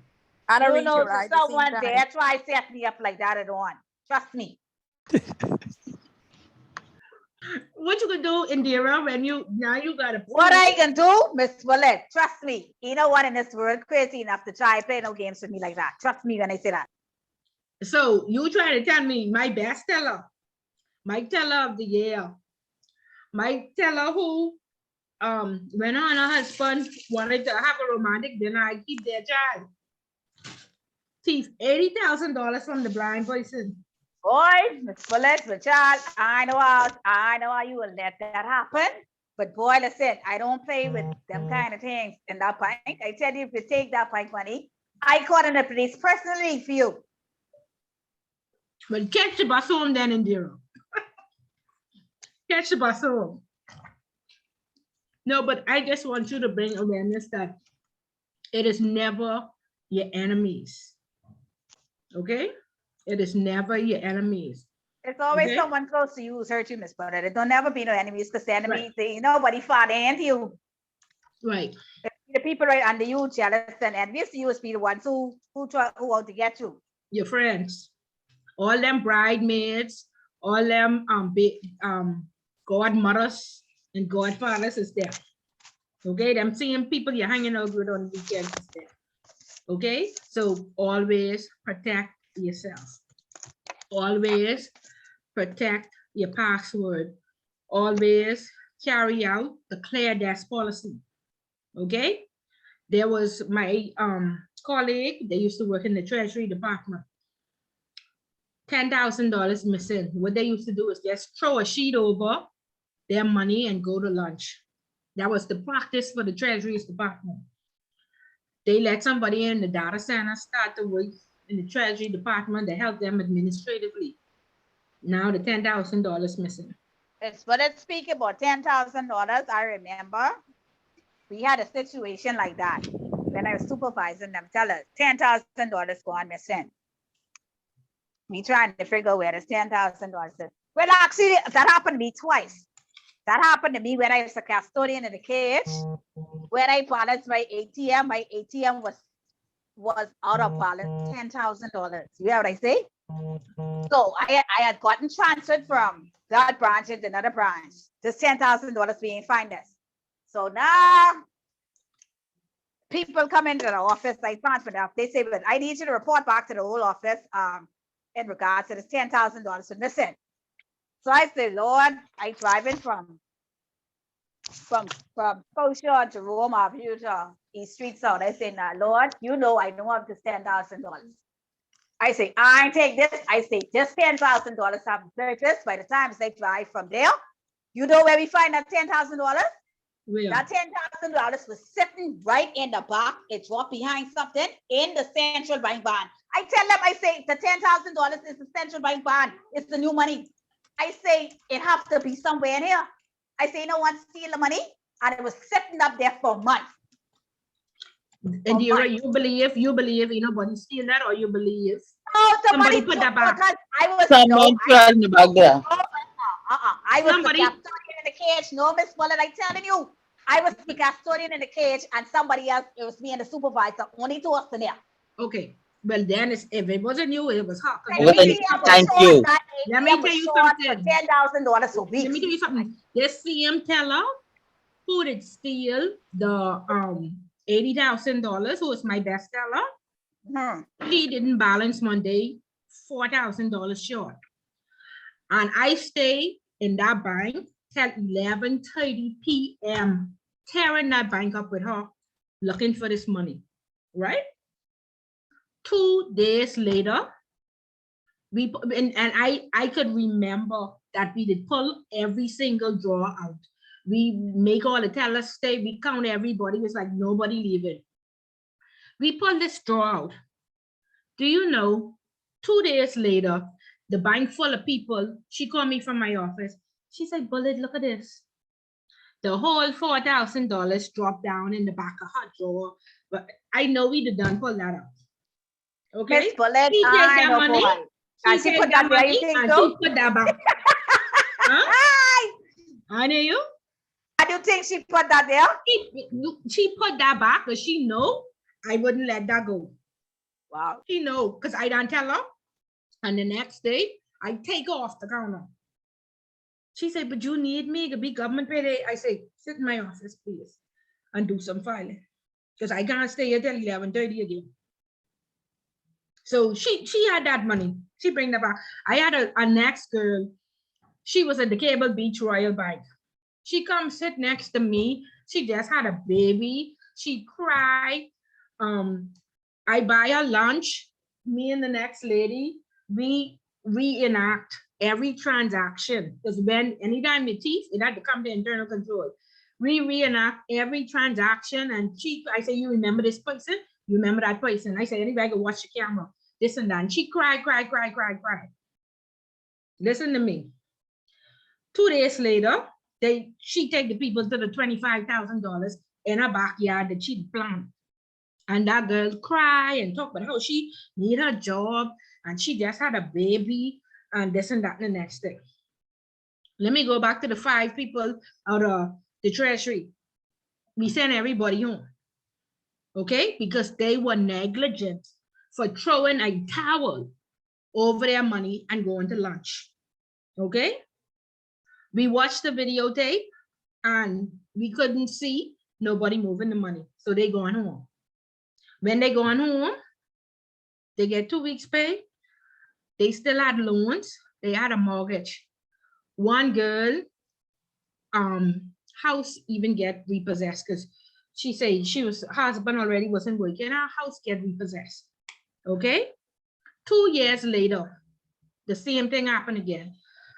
I don't You reach know, it right. someone there try set me up like that, I don't want. Trust me. What you could do, Indira, when you got a what I can do, Miss Willett, trust me. You know one in this world crazy enough to try play no games with me like that. Trust me when I say that. So you trying to tell me my best teller, my teller of the year, my teller who when her and her husband wanted to have a romantic dinner, I keep their child. Thief $80,000 from the blind person. Boy, Miss Willett, Richard, I know how you will let that happen. But boy, listen, I don't play with them kind of things. And that pint, I tell you, if you take that pint money, I call in the police personally for you. But catch the bus home then, Indira. Catch the bus home. No, but I just want you to bring awareness that it is never your enemies. Okay? It is never your enemies. It's always Okay? someone close to you who's hurt you, Miss Bernard. It don't never be no enemies, because the enemies, Right. they nobody fought and you. Right. The people right under you, jealous and envious, you must be the ones who out to get you. Your friends. All them bridesmaids, all them godmothers and godfathers is there. Okay, them same people you're hanging out with on weekends is there. Okay, so always protect yourself. Always protect your password. Always carry out the clear desk policy. Okay, there was my colleague, they used to work in the Treasury Department. $10,000 missing. What they used to do is just throw a sheet over their money and go to lunch. That was the practice for the Treasury Department. They let somebody in the data center start to work in the Treasury Department to help them administratively. Now the $10,000 missing. It's but it's speaking about $10,000. I remember we had a situation like that when I was supervising them. Tell us $10,000 gone missing. Me trying to figure out where this $10,000 is. Well, actually, that happened to me twice. That happened to me when I was a custodian in the cage. When I balanced my ATM was out of balance, $10,000. You hear what I say? So I had gotten transferred from that branch into another branch. This $10,000 being financed. So now people come into the office, I transfer them. They say, but I need you to report back to the whole office in regards to this $10,000 missing. So I say, Lord, I driving from Scotia to Roma, to East Street South. I say, now, Lord, you know I don't have this $10,000. I say, I take this. I say, this $10,000 have purchased. By the time they drive from there, you know where we find that $10,000? That $10,000 was sitting right in the back. It dropped behind something in the central bank bond. I tell them, I say, the $10,000 is the central bank bond. It's the new money. I say, it has to be somewhere in here. I say, no one steal the money. And it was sitting up there for months. And you believe nobody steal that, or you believe somebody put that back? Someone put in the back there. I was the custodian in the cage. No, Miss Bullet, I'm telling you. I was the custodian in the cage, and somebody else, it was me and the supervisor, only two of us in there. Okay. Well, then if it wasn't you, it was her. Thank you. Let me tell you something. $10,000 a week. Let me tell you something. This CM teller who did steal the $80,000, who was my best teller, he didn't balance Monday, $4,000 short. And I stayed in that bank till 11:30 p.m. tearing that bank up with her, looking for this money, right? 2 days later, I could remember that we did pull every single drawer out. We make all the tellers stay, we count everybody, it was like nobody leaving. We pulled this drawer out. Do you know, 2 days later, the bank full of people, she called me from my office. She said, Bullet, look at this. The whole $4,000 dropped down in the back of her drawer. But I know we done pull that out. Okay. Miss Bullet, she take that money. And she put that money and she put that back. Huh? I know you. I do think she put that there. She put that back because she know I wouldn't let that go. Wow. She know because I don't tell her. And the next day, I take off the counter. She said, but you need me to be government paid. I say, sit in my office, please, and do some filing. Because I can't stay here till 11:30 again. So she had that money. She bring that back. I had a next girl. She was at the Cable Beach Royal Bank. She come sit next to me. She just had a baby. She cried. I buy her lunch. Me and the next lady, we reenact every transaction. Because anytime you thief, it had to come to internal control. We reenact every transaction. And I say, you remember this person? You remember that person? I say, anybody can watch the camera. This and that. And she cried. Listen to me. 2 days later, she take the people to the $25,000 in her backyard that she planted. And that girl cry and talk about how she need her job and she just had a baby and this and that and the next thing. Let me go back to the 5 people out of the treasury. We sent everybody home. Okay? Because they were negligent for throwing a towel over their money and going to lunch. Okay? We watched the videotape and we couldn't see nobody moving the money. So they going home. When they going home, they get 2 weeks pay. They still had loans. They had a mortgage. One girl, house even get repossessed because she said her husband already wasn't working. Our house get repossessed. Okay. 2 years later, the same thing happened again.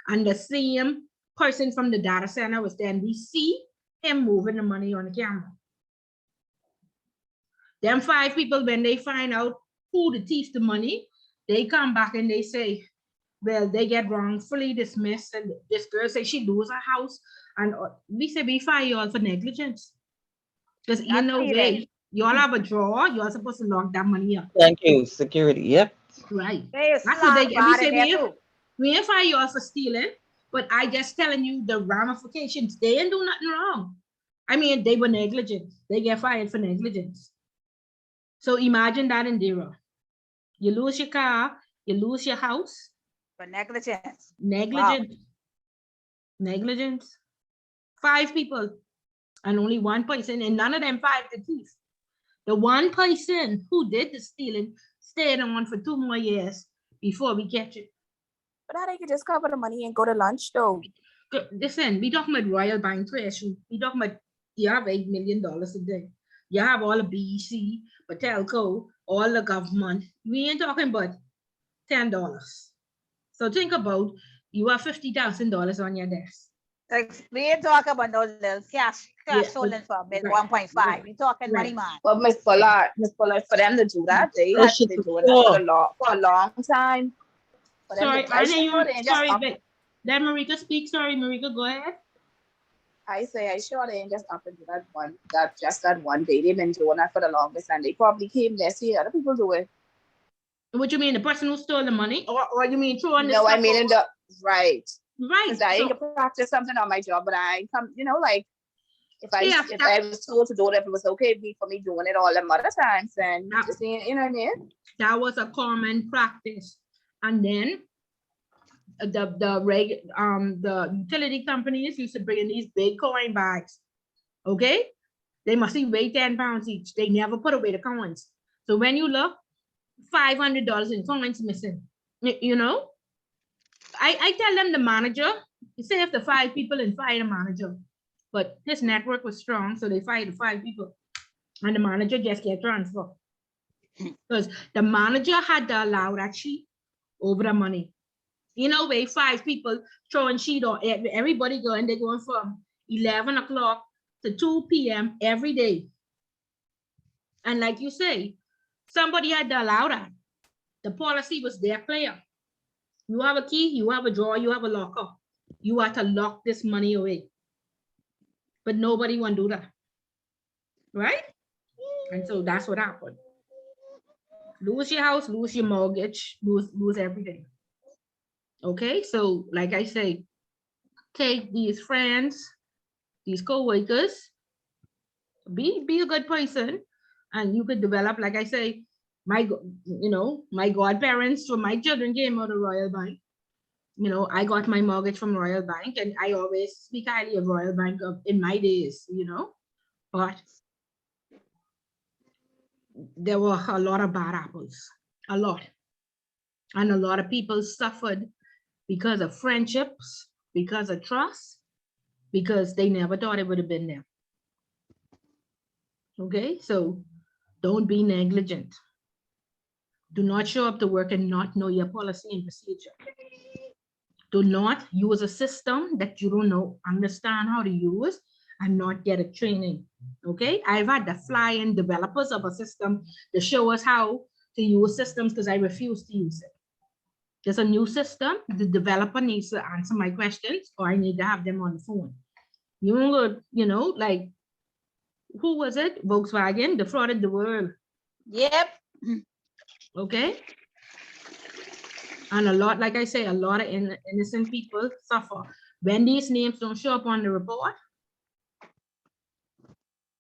And the same person from the data center was there. And we see him moving the money on the camera. Them 5 people, when they find out who the thief the money, they come back and they say, well, they get wrongfully dismissed. And this girl says she lose her house. And we say we fire you all for negligence. Because you know, you all have a drawer, you're supposed to lock that money up. Thank you, security. Yep. Right. That's what they get. We say we ain't fire you all for stealing, but I just telling you the ramifications. They ain't do nothing wrong. I mean, they were negligent. They get fired for negligence. So imagine that in Dira. You lose your car, you lose your house. For negligence. Negligence. Wow. Negligence. 5 people and only 1 person, and none of them 5 the thief. The 1 person who did the stealing stayed on for 2 more years before we catch it. But how they could just cover the money and go to lunch though? Listen, we talking about Royal Bank Treasury. We talking about you have $8 million a day. You have all the BEC, Patelco, all the government. We ain't talking about $10. So think about you have $50,000 on your desk. We ain't talking about those little cash stolen from 1.5. We talking money, man. Well, Miss Pollard, for them to do that, they had to be doing that for a long time. Sorry, I know you. Sorry, but let Marika speak. Sorry, Marika, go ahead. I sure they ain't just up into that one day. They've been doing that for the longest, and they probably came there see other people do it. What you mean, the person who stole the money, or you mean throwing this? No, I mean in the right. Right. I ain't gonna practice something on my job, but I come, like if I was told to do it, if it was okay for me doing it all them other times, then just, you know what I mean? That was a common practice. And then the utility companies used to bring in these big coin bags. Okay, they must weigh 10 pounds each. They never put away the coins. So when you look, $500 in coins missing. You know, I tell them the manager, you say if the 5 people and fire the manager, but his network was strong, so they fired the 5 people, and the manager just get transferred because the manager had to allow that sheet over the money. You know, way 5 people throwing sheet on everybody going, they're going from 11 o'clock to 2 p.m. every day. And like you say, somebody had to allow that. The policy was their clear. You have a key, you have a drawer, you have a locker. You have to lock this money away. But nobody want to do that. Right? And so that's what happened. Lose your house, lose your mortgage, lose everything. Okay, so like I say, take these friends, these co-workers, be a good person, and you could develop, like I say, my godparents, so my children came out of Royal Bank. You know, I got my mortgage from Royal Bank, and I always speak highly of Royal Bank in my days, you know, but there were a lot of bad apples, a lot. And a lot of people suffered because of friendships, because of trust, because they never thought it would have been there. Okay, so don't be negligent. Do not show up to work and not know your policy and procedure. Do not use a system that you don't understand how to use and not get a training. Okay, I've had to fly in developers of a system to show us how to use systems because I refuse to use it. There's a new system. The developer needs to answer my questions, or I need to have them on the phone. You know, like, who was it? Volkswagen defrauded the world. Yep. Okay. And a lot, like I say, a lot of innocent people suffer. When these names don't show up on the report,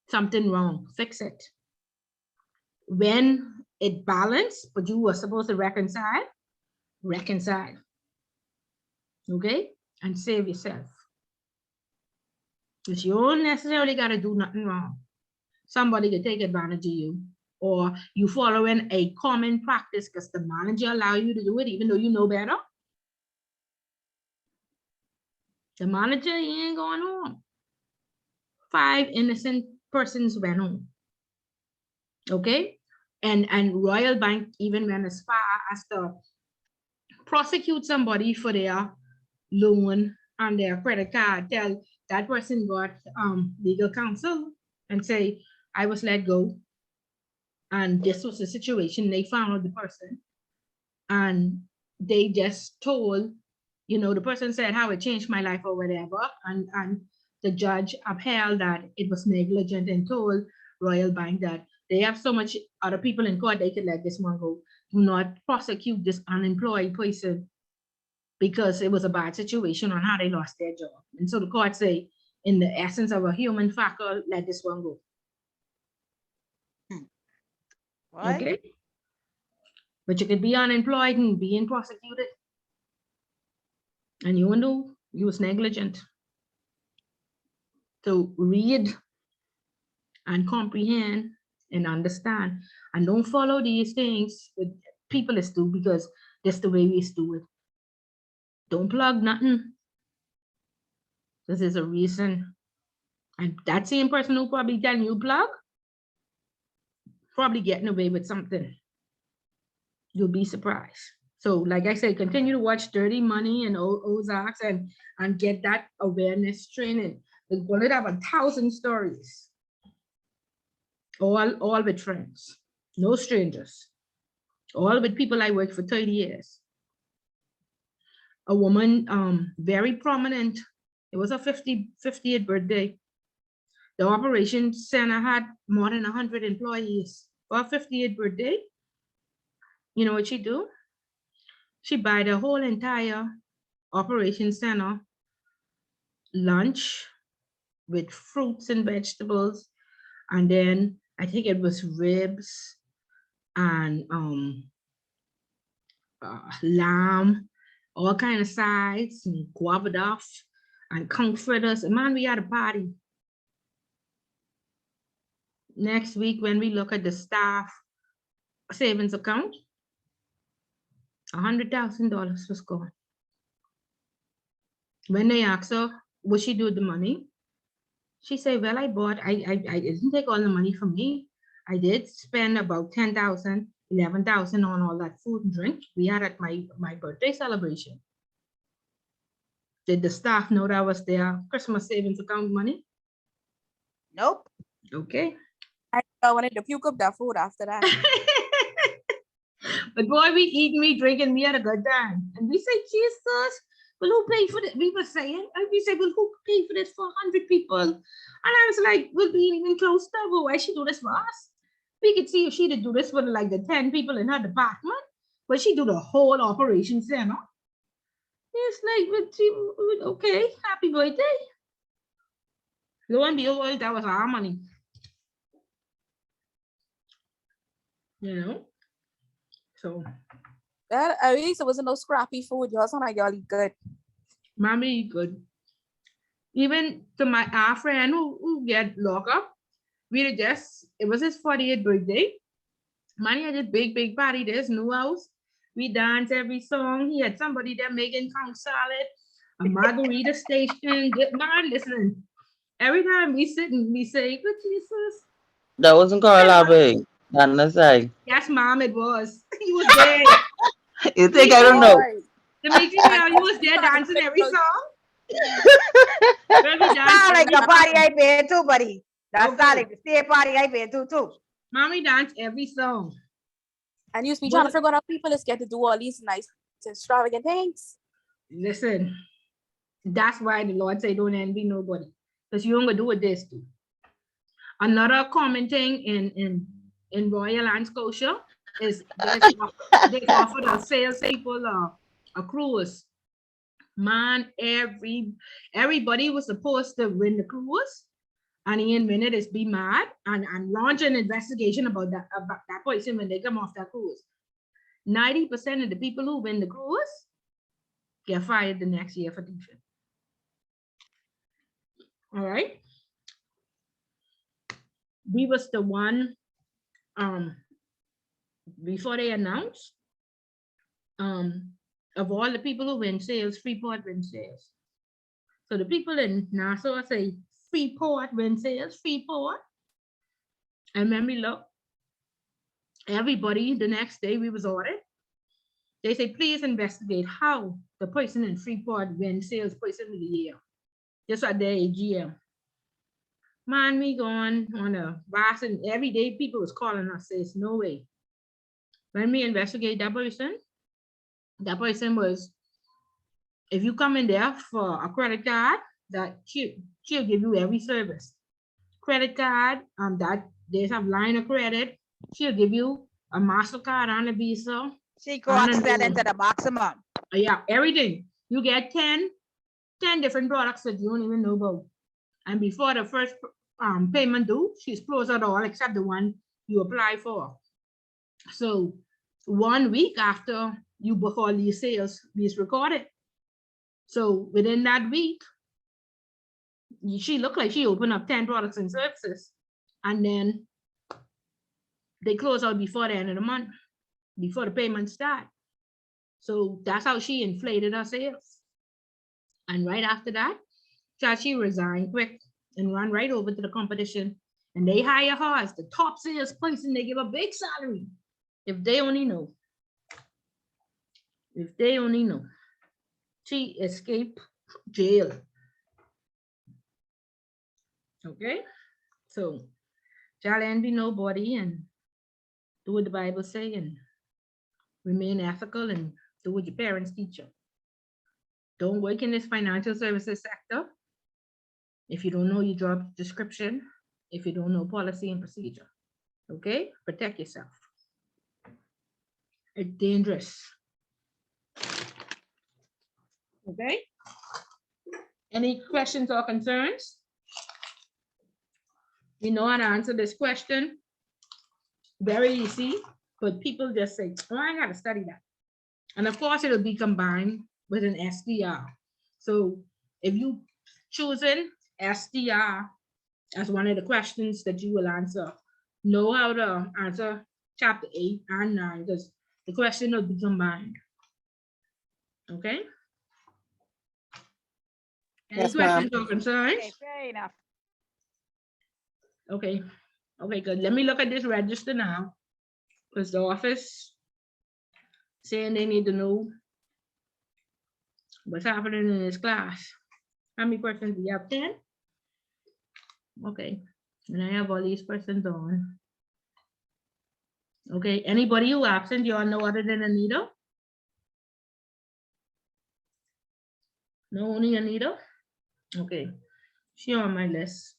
something wrong, fix it. When it balanced, but you were supposed to reconcile, okay? And save yourself. Because you don't necessarily got to do nothing wrong. Somebody could take advantage of you, or you following a common practice because the manager allow you to do it even though you know better. The manager, he ain't going home. 5 innocent persons went home. Okay? And Royal Bank even went as far as to prosecute somebody for their loan and their credit card. Tell that person got legal counsel and say, I was let go. And this was the situation. They found out the person. And they just told, you know, the person said how it changed my life or whatever. And the judge upheld that it was negligent and told Royal Bank that they have so much other people in court, they could let this one go. Do not prosecute this unemployed person because it was a bad situation on how they lost their job. And so the court say, in the essence of a human factor, let this one go. What? Okay? But you could be unemployed and being prosecuted. And you know you was negligent. So read and comprehend and understand. And don't follow these things with people is do because that's the way we do it. Don't plug nothing. This is a reason. And that same person who probably telling you plug, probably getting away with something. You'll be surprised. So like I said, continue to watch Dirty Money and Ozarks and get that awareness training. We're going to have 1,000 stories. All with friends, no strangers, all with people I worked for 30 years. A woman, very prominent, it was her 50th birthday. The operations center had more than 100 employees. For her 50th birthday, you know what she do? She buy the whole entire operations center lunch with fruits and vegetables. And then I think it was ribs and lamb, all kind of sides, and guava duff, and conch fritters. And man, we had a party. Next week, when we look at the staff savings account, $100,000 was gone. When they asked her what she do with the money, she said, well, I didn't take all the money from me. I did spend about 10,000, 11,000 on all that food and drink we had at my birthday celebration. Did the staff know that was their Christmas savings account money? Nope. Okay. I wanted to puke up that food after that. But boy, we eat, we drink, and we had a good time. And we say, Jesus, well, who paid for it? We were saying, and we said, well, who paid for this for 100 people? And I was like, well, we ain't even close to her. Why she do this for us? We could see if she did do this for like the 10 people in her department, but she do the whole operation center. It's like, okay, happy birthday. Lo and behold, that was our money. You know? So. That at least it wasn't no scrappy food. Y'all sound like y'all eat good. Mommy good. Even to our friend who get locked up, it was his 48th birthday. Manny had this big party. There's new house. We dance every song. He had somebody there making conch salad, a margarita station. Man, listen. Every time we sit and we say, good Jesus. That wasn't Carl Abbey. Not say. Yes, Mom, it was. He was there. You think I don't know? The meeting girl, he was there dancing every song. Well, we Sound like the party I been to, buddy. That's Okay. sound like the same party I been to too. Mommy danced every song. And you be trying to figure out how people is get to do all these nice extravagant things. Listen, that's why the Lord say don't envy nobody, because you ain't gonna do what this do. Another common thing in Royal and Scotia is they offer the salespeople a cruise. Man, everybody was supposed to win the cruise, and he ain't win it, is be mad and launch an investigation about that person when they come off that cruise. 90% of the people who win the cruise get fired the next year for teaching. All right. We was the one before they announced of all the people who win sales, Freeport win sales. So the people in Nassau say Freeport win sales, Freeport. And when we look, everybody the next day we was ordered. They say, please investigate how the person in Freeport win sales person of the year. Just at their AGM. Man, we going on a vast, and every day people was calling us, says, no way. When we investigate that person was, if you come in there for a credit card, that she'll give you every service. Credit card, that they have line of credit, she'll give you a MasterCard and a Visa. She crossed that into the maximum. Yeah, everything. You get 10 different products that you don't even know about. And before the first payment due, she's closed out all except the one you apply for. So 1 week after you book all these sales, it's recorded. So within that week, she looked like she opened up 10 products and services. And then they close out before the end of the month, before the payment start. So that's how she inflated her sales. And right after that, she resigned quick and ran right over to the competition. And they hire her as the top salesperson. They give a big salary. If they only know. If they only know. She escaped jail. Okay? So, shall envy nobody and do what the Bible say and remain ethical and do what your parents teach you. Don't work in this financial services sector if you don't know your job description, if you don't know policy and procedure. Okay? Protect yourself. It's dangerous. Okay? Any questions or concerns? You know how to answer this question? Very easy, but people just say, oh, I gotta study that. And of course, it'll be combined with an SDR. So if you choosing SDR as one of the questions that you will answer, know how to answer chapter 8 and 9, because the question will be combined. Okay? Any Yes, questions ma'am. or concerns? Okay, fair enough. Okay. Okay, good. Let me look at this register now. Because the office saying they need to know what's happening in this class. How many questions do you have? 10? Okay. And I have all these questions on. Okay. Anybody who absent, you all know other than Anita? No, only Anita? Okay. She on my list.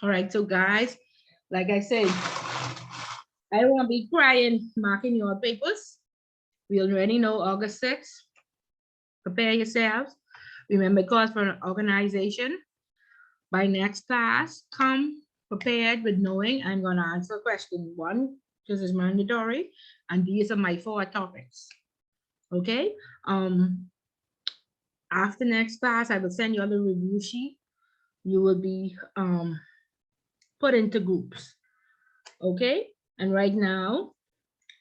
All right. So guys, like I said, I won't be crying, marking your papers. We already know August 6th. Prepare yourselves. Remember, cause for an organization. By next class, come prepared with knowing I'm going to answer question 1, because it's mandatory, and these are my 4 topics. Okay. After next class, I will send you all the review sheet. You will be put into groups. Okay. And right now,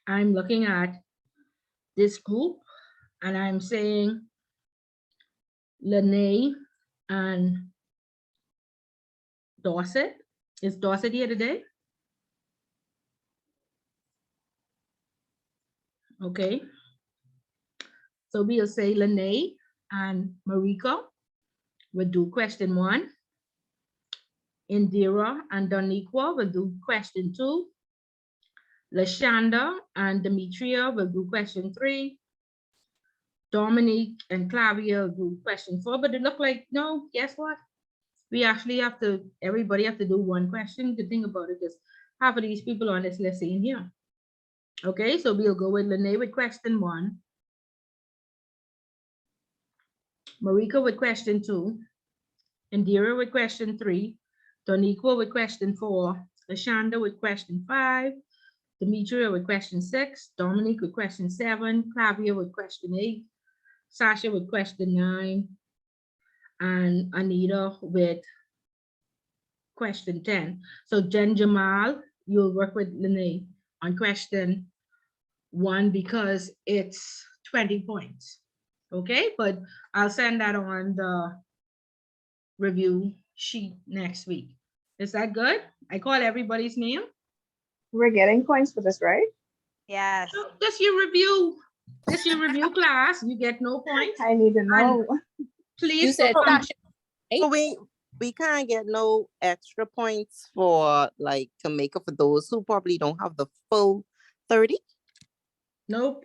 I'm looking at this group, and I'm saying Lene and Dorset. Is Dorset here today? Okay. So we'll say Lene and Mariko will do question 1. Indira and Doniqua will do question 2. Lashanda and Demetria will do question 3. Dominique and Clavia do question 4, but it looked like, no, guess what? We actually have to, everybody have to do one question. The thing about it is half of these people on this list in here. Okay, so we'll go with Lene with question 1, Marika with question 2, Indira with question 3, Doniqua with question 4, Ashanda with question 5, Demetria with question 6, Dominique with question 7, Clavia with question 8, Sasha with question 9, and Anita with question 10. So Jen Jamal, you'll work with Lene on question 1 because it's 20 points. Okay, but I'll send that on the review sheet next week. Is that good? I call everybody's name. We're getting points for this, right? Yes. So this your review. This your review class. You get no points. I need to know. Please. You said Sasha. So we can't get no extra points for like to make up for those who probably don't have the full 30. Nope.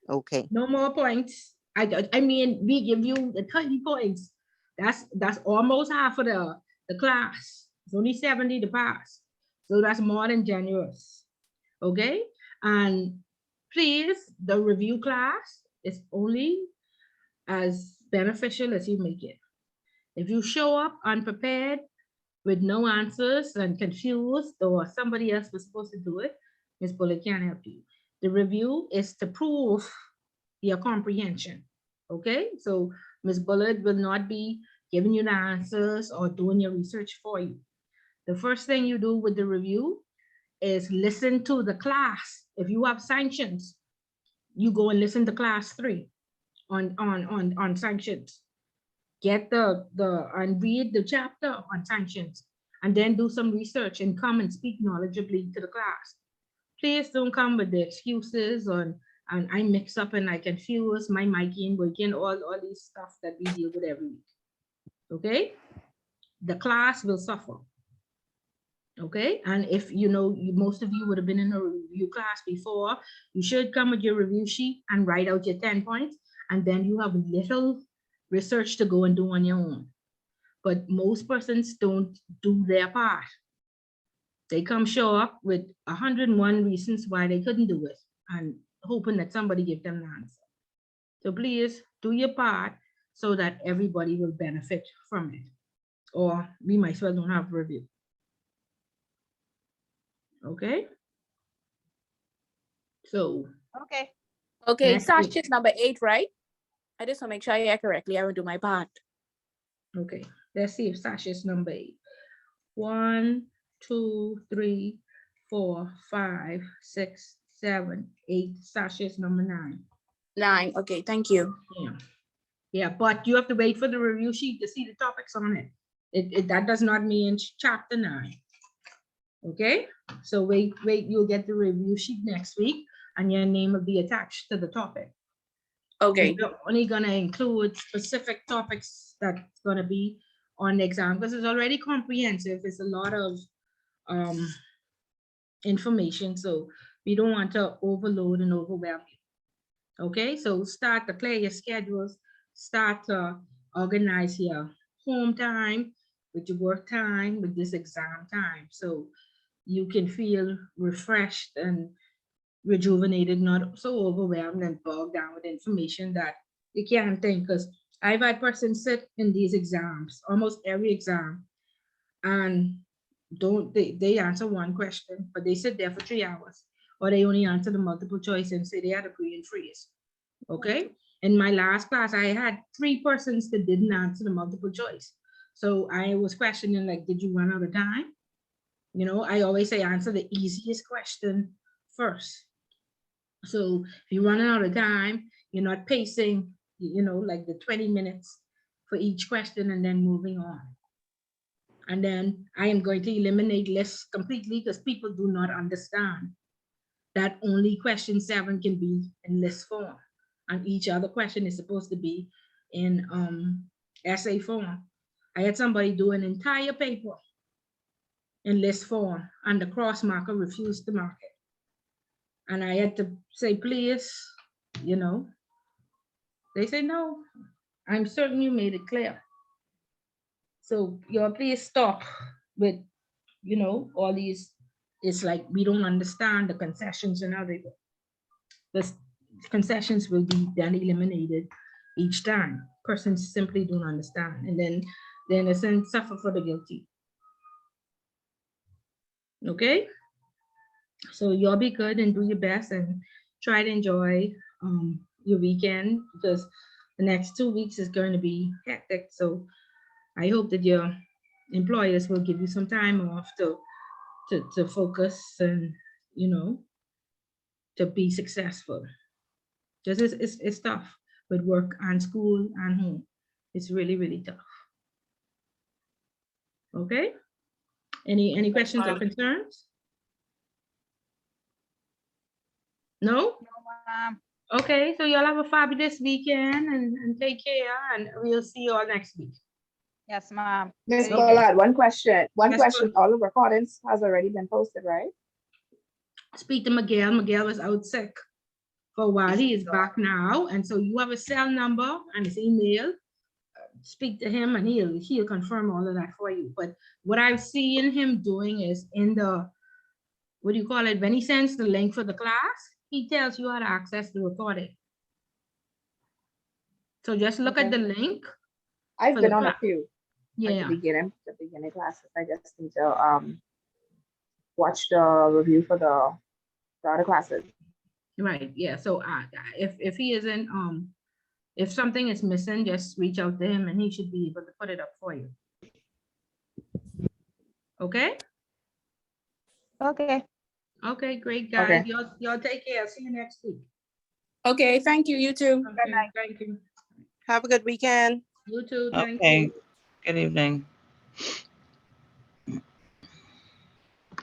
Okay. No more points. I mean, we give you the 30 points. That's almost half of the class. It's only 70 to pass. So that's more than generous. Okay? And please, the review class is only as beneficial as you make it. If you show up unprepared with no answers and confused, or somebody else was supposed to do it, Ms. Bullock can't help you. The review is to prove your comprehension. Okay, so Ms. Bullock will not be giving you the answers or doing your research for you. The first thing you do with the review is listen to the class. If you have sanctions, you go and listen to class 3 on sanctions. Get and read the chapter on sanctions, and then do some research and come and speak knowledgeably to the class. Please don't come with the excuses and I mix up and I confuse, my mic ain't working, all these stuff that we deal with every week. Okay? The class will suffer. Okay? And if you know, most of you would have been in a review class before, you should come with your review sheet and write out your 10 points, and then you have little research to go and do on your own. But most persons don't do their part. They come show up with 101 reasons why they couldn't do it and hoping that somebody give them the answer. So please do your part so that everybody will benefit from it. Or we might as well don't have a review. Okay? So. Okay. Okay, next week. Sasha is number 8, right? I just want to make sure I hear correctly. I will do my part. Okay, let's see if Sasha's number 8. 1, 2, 3, 4, 5, 6, 7, 8. Sasha's number 9. 9. Okay, thank you. Yeah, but you have to wait for the review sheet to see the topics on it. That does not mean chapter 9. Okay, so wait, you'll get the review sheet next week and your name will be attached to the topic. Okay. We're only gonna include specific topics that's gonna be on the exam because it's already comprehensive. It's a lot of information, so we don't want to overload and overwhelm you. Okay, so start to clear your schedules, start to organize your home time with your work time, with this exam time, so you can feel refreshed and rejuvenated, not so overwhelmed and bogged down with information that you can't think. Because I've had persons sit in these exams, almost every exam, and they answer one question, but they sit there for 3 hours, or they only answer the multiple choice and say they had a brain and freeze. Okay, in my last class, I had 3 persons that didn't answer the multiple choice. So I was questioning, like, did you run out of time? You know, I always say answer the easiest question first. So if you're running out of time, you're not pacing, you know, like the 20 minutes for each question and then moving on. And then I am going to eliminate lists completely because people do not understand that only question 7 can be in list form. And each other question is supposed to be in essay form. I had somebody do an entire paper in list form and the cross marker refused to mark it. And I had to say, please, you know, They say, no, I'm certain you made it clear. So y'all please stop with, all these, it's like we don't understand the concessions and how they work. The concessions will be then eliminated each time. Persons simply don't understand. And then the innocent suffer for the guilty. Okay? So y'all be good and do your best and try to enjoy your weekend, because the next 2 weeks is going to be hectic. So I hope that your employers will give you some time off to focus and, to be successful. Because it's tough with work and school and home. It's really, really tough. Okay? Any questions or concerns? No? Okay, so y'all have a fabulous weekend and take care, and we'll see you all next week. Yes, ma'am. Ms. Okay. Bullard, one question. Yes, ma'am. All the recordings has already been posted, right? Speak to Miguel. Miguel was out sick for a while. He is back now, and so you have a cell number and his email. Speak to him, and he'll confirm all of that for you. But what I've seen him doing is in the, what do you call it? When he sends the link for the class, he tells you how to access the recording. So just look at the link. I've for been the on a class. few. Like Yeah. the beginning classes. I just need to watch the review for the other classes. Right. Yeah. So if he isn't, if something is missing, just reach out to him and he should be able to put it up for you. Okay. Okay. Okay. Great, guys. Okay. Y'all take care. See you next week. Okay, thank you. You too. Okay. Thank you. Have a good weekend. You too. Thank Okay. you. Good evening.